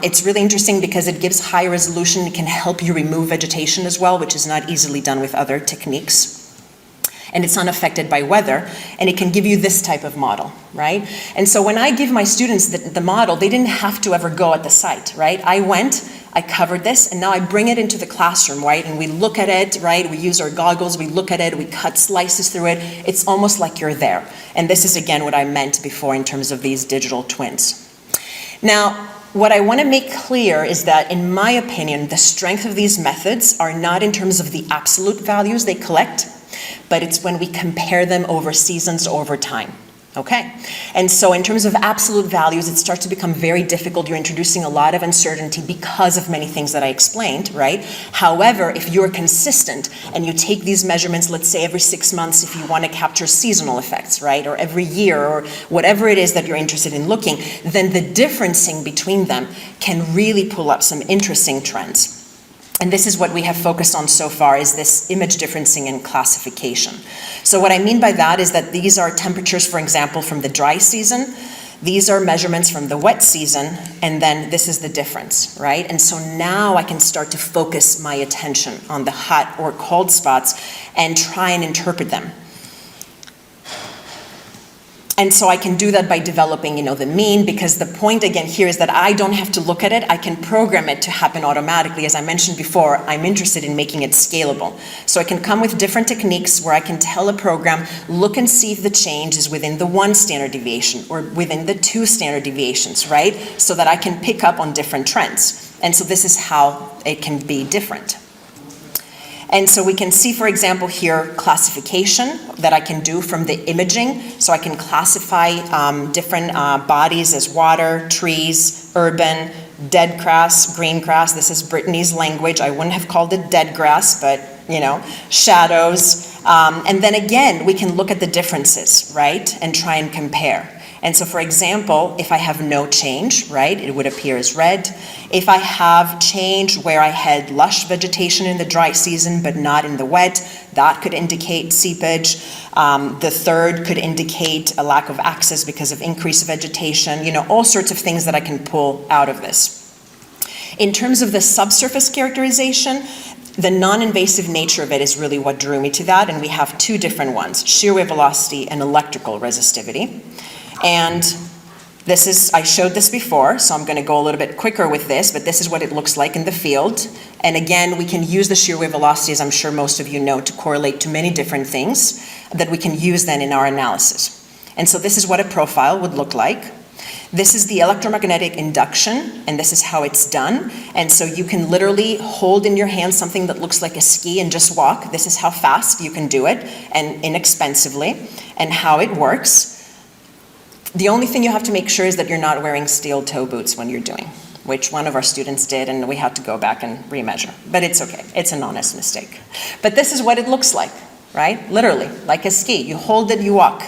It's really interesting because it gives high resolution. It can help you remove vegetation as well, which is not easily done with other techniques. And it's unaffected by weather, and it can give you this type of model, right? And so when I give my students the model, they didn't have to ever go at the site, right? I went, I covered this, and now I bring it into the classroom, right? And we look at it, right? We use our goggles, we look at it, we cut slices through it. It's almost like you're there. And this is, again, what I meant before in terms of these digital twins. Now, what I want to make clear is that, in my opinion, the strength of these methods are not in terms of the absolute values they collect, but it's when we compare them over seasons, over time. Okay, and so in terms of absolute values, it starts to become very difficult. You're introducing a lot of uncertainty because of many things that I explained, right? However, if you're consistent and you take these measurements, let's say every 6 months, if you want to capture seasonal effects, right? Or every year, or whatever it is that you're interested in looking, then the differencing between them can really pull up some interesting trends. And this is what we have focused on so far, is this image differencing and classification. So what I mean by that is that these are temperatures, for example, from the dry season. These are measurements from the wet season, and then this is the difference, right? And so now I can start to focus my attention on the hot or cold spots and try and interpret them. And so I can do that by developing, the mean, because the point again here is that I don't have to look at it. I can program it to happen automatically. As I mentioned before, I'm interested in making it scalable. So I can come with different techniques where I can tell a program, look and see if the change is within the 1 standard deviation or within the 2 standard deviations, right? So that I can pick up on different trends. And so this is how it can be different. And so we can see, for example, here classification that I can do from the imaging. So I can classify different bodies as water, trees, urban, dead grass, green grass. This is Brittany's language. I wouldn't have called it dead grass, but shadows. And then again, we can look at the differences, right? And try and compare. And so, for example, if I have no change, right, it would appear as red. If I have change where I had lush vegetation in the dry season but not in the wet, that could indicate seepage. The third could indicate a lack of access because of increased vegetation, all sorts of things that I can pull out of this. In terms of the subsurface characterization, the non-invasive nature of it is really what drew me to that, and we have 2 different ones, shear wave velocity and electrical resistivity. And this is, I showed this before, so I'm going to go a little bit quicker with this, but this is what it looks like in the field. And again, we can use the shear wave velocity, as I'm sure most of you know, to correlate to many different things that we can use then in our analysis. And so this is what a profile would look like. This is the electromagnetic induction, and this is how it's done. And so you can literally hold in your hand something that looks like a ski and just walk. This is how fast you can do it, and inexpensively, and how it works. The only thing you have to make sure is that you're not wearing steel toe boots when you're doing, which one of our students did, and we had to go back and remeasure. But it's okay, it's an honest mistake. But this is what it looks like, right? Literally, like a ski. You hold it, you walk,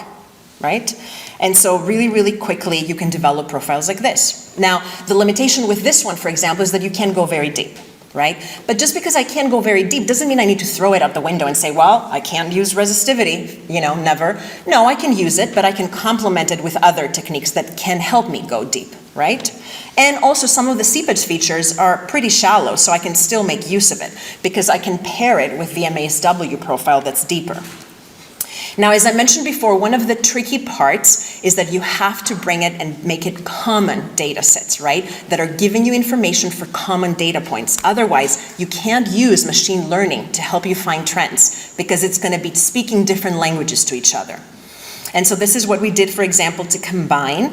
right? And so really, really quickly, you can develop profiles like this. Now, the limitation with this one, for example, is that you can't go very deep, right? But just because I can't go very deep doesn't mean I need to throw it out the window and say, well, I can't use resistivity, never. No, I can use it, but I can complement it with other techniques that can help me go deep, right? And also some of the seepage features are pretty shallow, so I can still make use of it because I can pair it with the M.ASCE profile that's deeper. Now, as I mentioned before, one of the tricky parts is that you have to bring it and make it common data sets, right? That are giving you information for common data points. Otherwise, you can't use machine learning to help you find trends because it's going to be speaking different languages to each other. And so this is what we did, for example, to combine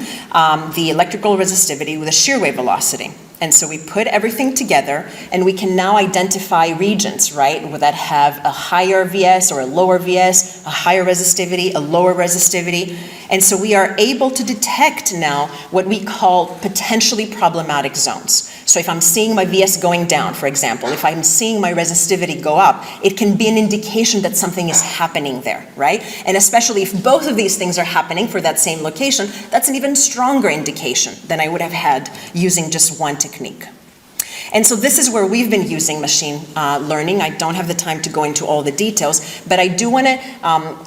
the electrical resistivity with a shear wave velocity. And so we put everything together, and we can now identify regions, right, that have a higher VS or a lower VS, a higher resistivity, a lower resistivity. And so we are able to detect now what we call potentially problematic zones. So if I'm seeing my VS going down, for example, if I'm seeing my resistivity go up, it can be an indication that something is happening there, right? And especially if both of these things are happening for that same location, that's an even stronger indication than I would have had using just one technique. And so this is where we've been using machine learning. I don't have the time to go into all the details, but I do want to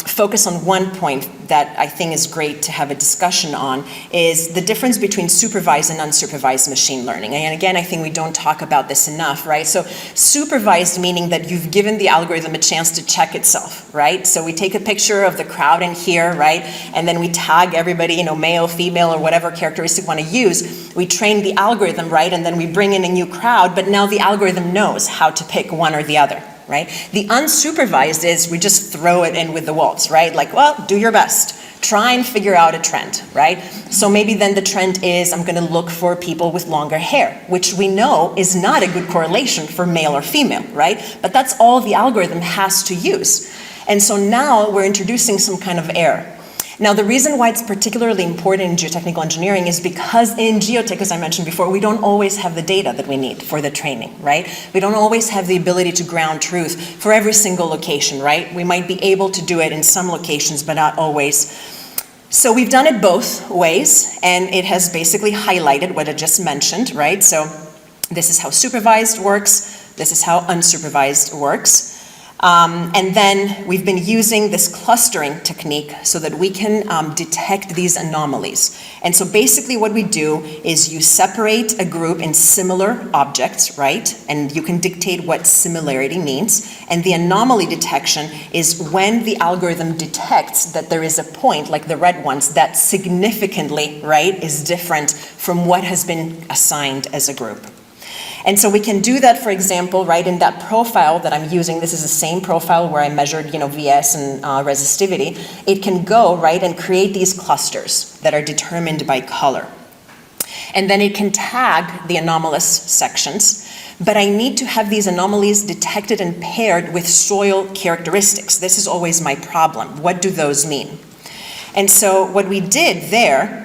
focus on one point that I think is great to have a discussion on is the difference between supervised and unsupervised machine learning. And again, I think we don't talk about this enough, right? So supervised meaning that you've given the algorithm a chance to check itself, right? So we take a picture of the crowd in here, right? And then we tag everybody, you know, male, female, or whatever characteristic we want to use. We train the algorithm, right? And then we bring in a new crowd, but now the algorithm knows how to pick one or the other, right? The unsupervised is we just throw it in with the waltz, right? Like, well, do your best. Try and figure out a trend, right? So maybe then the trend is I'm going to look for people with longer hair, which we know is not a good correlation for male or female, right? But that's all the algorithm has to use. And so now we're introducing some kind of error. Now, the reason why it's particularly important in geotechnical engineering is because in geotech, as I mentioned before, we don't always have the data that we need for the training, right? We don't always have the ability to ground truth for every single location, right? We might be able to do it in some locations, but not always. So we've done it both ways, and it has basically highlighted what I just mentioned, right? So this is how supervised works, this is how unsupervised works. And then we've been using this clustering technique so that we can detect these anomalies. And so basically what we do is you separate a group in similar objects, right? And you can dictate what similarity means. And the anomaly detection is when the algorithm detects that there is a point, like the red ones, that significantly, right, is different from what has been assigned as a group. And so we can do that, for example, right, in that profile that I'm using. This is the same profile where I measured, you know, VS and resistivity. It can go, right, and create these clusters that are determined by color. And then it can tag the anomalous sections. But I need to have these anomalies detected and paired with soil characteristics. This is always my problem. What do those mean? And so what we did there,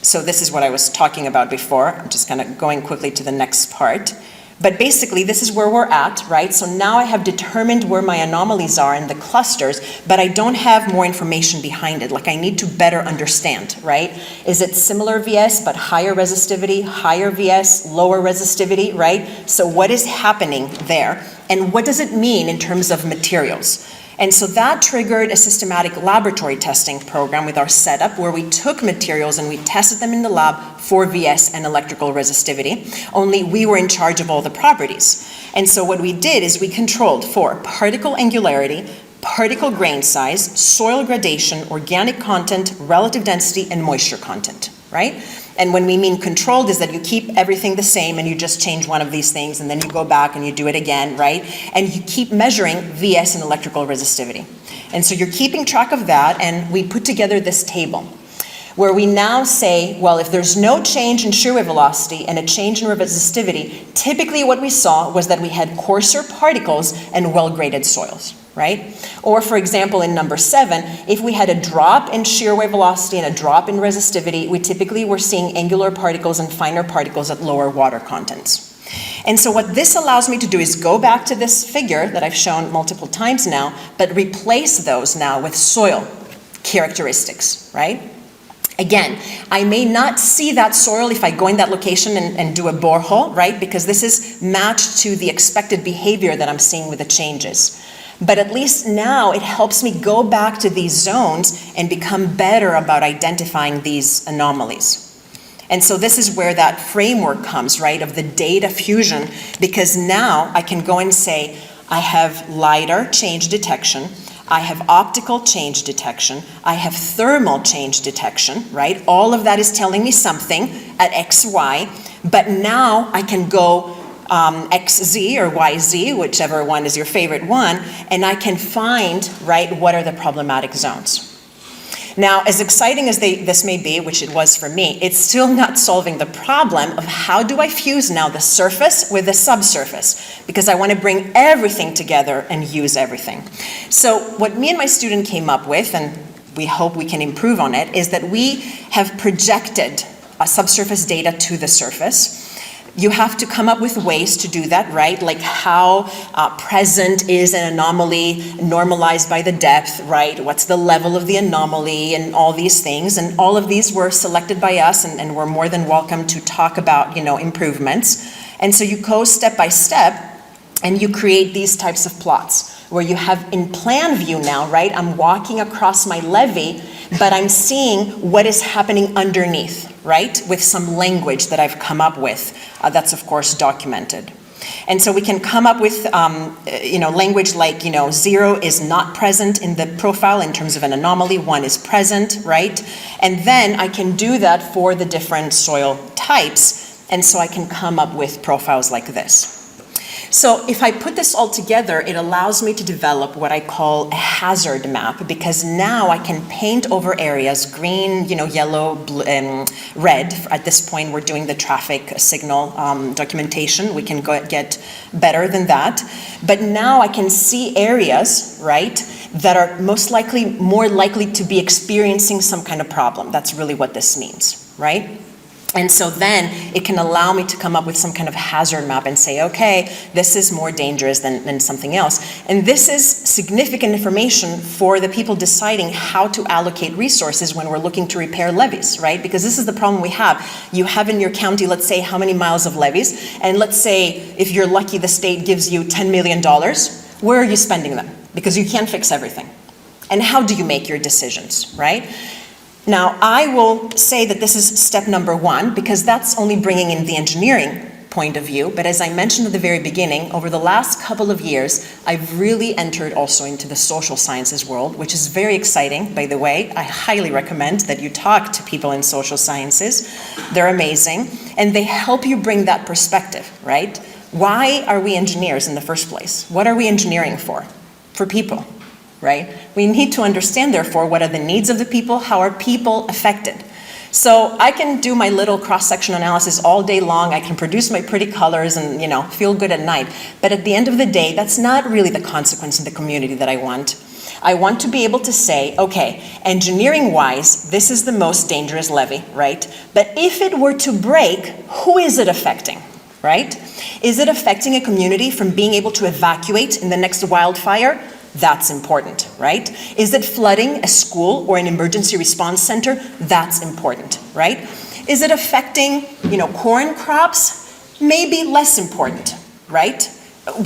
so this is what I was talking about before. I'm just kind of going quickly to the next part. But basically, this is where we're at, right? So now I have determined where my anomalies are in the clusters, but I don't have more information behind it. Like I need to better understand, right? Is it similar VS, but higher resistivity, higher VS, lower resistivity, right? So what is happening there? And what does it mean in terms of materials? And so that triggered a systematic laboratory testing program with our setup where we took materials and we tested them in the lab for VS and electrical resistivity, only we were in charge of all the properties. And so what we did is we controlled for particle angularity, particle grain size, soil gradation, organic content, relative density, and moisture content, right? And when we mean controlled is that you keep everything the same and you just change one of these things and then you go back and you do it again, right? And you keep measuring VS and electrical resistivity. And so you're keeping track of that, and we put together this table where we now say, well, if there's no change in shear wave velocity and a change in resistivity, typically what we saw was that we had coarser particles and well-graded soils, right? Or for example, in number 7, if we had a drop in shear wave velocity and a drop in resistivity, we typically were seeing angular particles and finer particles at lower water contents. And so what this allows me to do is go back to this figure that I've shown multiple times now, but replace those now with soil characteristics, right? Again, I may not see that soil if I go in that location and do a borehole, right? Because this is matched to the expected behavior that I'm seeing with the changes. But at least now it helps me go back to these zones and become better about identifying these anomalies. And so this is where that framework comes, right, of the data fusion, because now I can go and say, I have LiDAR change detection, I have optical change detection, I have thermal change detection, right? All of that is telling me something at X, Y, but now I can go XZ or YZ, whichever one is your favorite one, and I can find, right, what are the problematic zones. Now, as exciting as this may be, which it was for me, it's still not solving the problem of how do I fuse now the surface with the subsurface, because I want to bring everything together and use everything. So what me and my student came up with, and we hope we can improve on it, is that we have projected subsurface data to the surface. You have to come up with ways to do that, right? Like how present is an anomaly normalized by the depth, right? What's the level of the anomaly and all these things. And all of these were selected by us, and we're more than welcome to talk about, improvements. And so you go step by step. And you create these types of plots where you have in plan view now, right? I'm walking across my levee, but I'm seeing what is happening underneath, right? With some language that I've come up with that's of course documented. And so we can come up with, language like, 0 is not present in the profile in terms of an anomaly, 1 is present, right? And then I can do that for the different soil types, and so I can come up with profiles like this. So if I put this all together, it allows me to develop what I call a hazard map, because now I can paint over areas, green, yellow, blue, and red. At this point, we're doing the traffic signal documentation. We can get better than that. But now I can see areas, right, that are more likely to be experiencing some kind of problem. That's really what this means, right? And so then it can allow me to come up with some kind of hazard map and say, okay, this is more dangerous than something else. And this is significant information for the people deciding how to allocate resources when we're looking to repair levees, right? Because this is the problem we have. You have in your county, let's say, how many miles of levees, and let's say, if you're lucky, the state gives you $10 million. Where are you spending them? Because you can't fix everything. And how do you make your decisions, right? Now, I will say that this is step number 1, because that's only bringing in the engineering point of view. But as I mentioned at the very beginning, over the last couple of years, I've really entered also into the social sciences world, which is very exciting, by the way. I highly recommend that you talk to people in social sciences. They're amazing, and they help you bring that perspective, right? Why are we engineers in the first place? What are we engineering for? For people. Right? We need to understand, therefore, what are the needs of the people, how are people affected. So I can do my little cross-section analysis all day long, I can produce my pretty colors and, feel good at night. But at the end of the day, that's not really the consequence in the community that I want. I want to be able to say, okay, engineering-wise, this is the most dangerous levee, right? But if it were to break, who is it affecting, right? Is it affecting a community from being able to evacuate in the next wildfire? That's important, right? Is it flooding a school or an emergency response center? That's important, right? Is it affecting, corn crops? Maybe less important, right?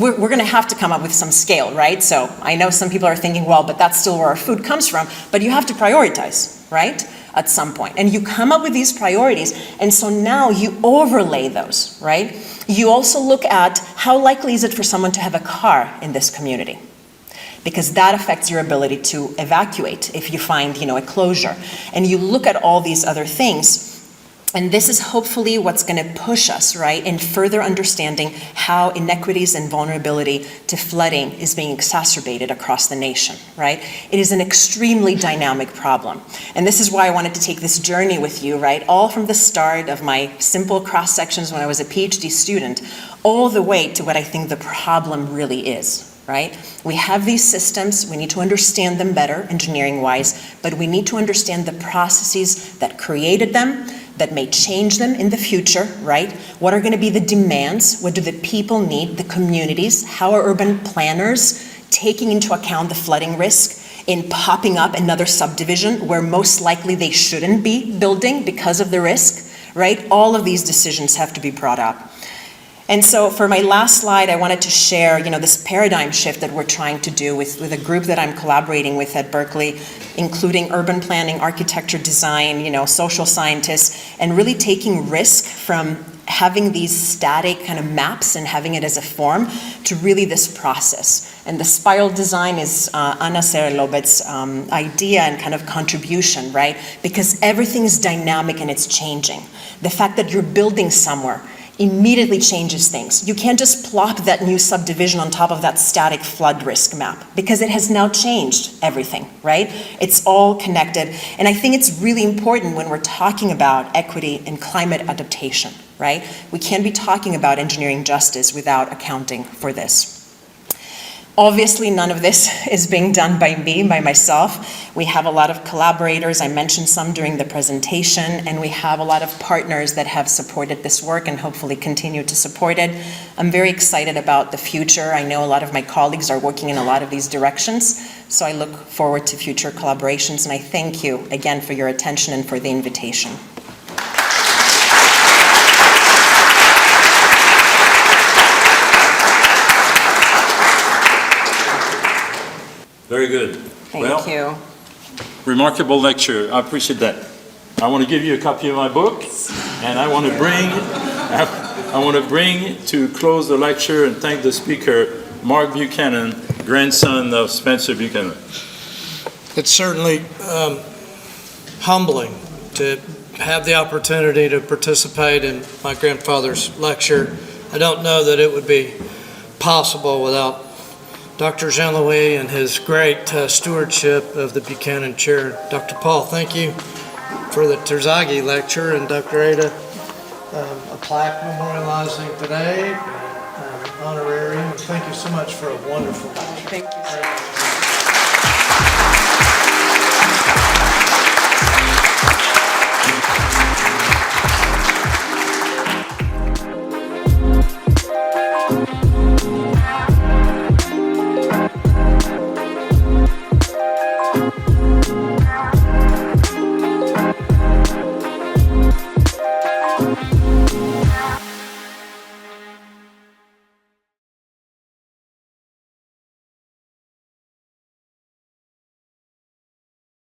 We're going to have to come up with some scale, right? So I know some people are thinking, well, but that's still where our food comes from. But you have to prioritize, right? At some point. And you come up with these priorities, and so now you overlay those, right? You also look at how likely is it for someone to have a car in this community? Because that affects your ability to evacuate if you find, a closure. And you look at all these other things, and this is hopefully what's going to push us, right, in further understanding how inequities and vulnerability to flooding is being exacerbated across the nation, right? It is an extremely dynamic problem. And this is why I wanted to take this journey with you, right, all from the start of my simple cross-sections when I was a Ph.D. student, all the way to what I think the problem really is. Right? We have these systems, we need to understand them better, engineering-wise, but we need to understand the processes that created them, that may change them in the future, right? What are going to be the demands? What do the people need, the communities? How are urban planners taking into account the flooding risk in popping up another subdivision where most likely they shouldn't be building because of the risk, right? All of these decisions have to be brought up. And so for my last slide, I wanted to share, this paradigm shift that we're trying to do with a group that I'm collaborating with at Berkeley, including urban planning, architecture, design, social scientists, and really taking risk from having these static kind of maps and having it as a form to really this process. And the spiral design is Anna Serelobet's idea and kind of contribution, right? Because everything is dynamic and it's changing. The fact that you're building somewhere immediately changes things. You can't just plop that new subdivision on top of that static flood risk map because it has now changed everything, right? It's all connected. And I think it's really important when we're talking about equity and climate adaptation, right? We can't be talking about engineering justice without accounting for this. Obviously, none of this is being done by me, by myself. We have a lot of collaborators. I mentioned some during the presentation, and we have a lot of partners that have supported this work and hopefully continue to support it. I'm very excited about the future. I know a lot of my colleagues are working in a lot of these directions, so I look forward to future collaborations, and I thank you again for your attention and for the invitation. Very good. Thank you. Remarkable lecture. I appreciate that. I want to give you a copy of my book, and I want to bring to close the lecture and thank the speaker, Mark Buchanan, grandson of Spencer Buchanan. It's certainly humbling to have the opportunity to participate in my grandfather's lecture. I don't know that it would be possible without Dr. Jean-Louis and his great stewardship of the Buchanan Chair. Dr. Paul, thank you for the Terzaghi lecture, and Dr. Adda, a plaque memorializing today, honorarium. Thank you so much for a wonderful lecture. Thank you so much.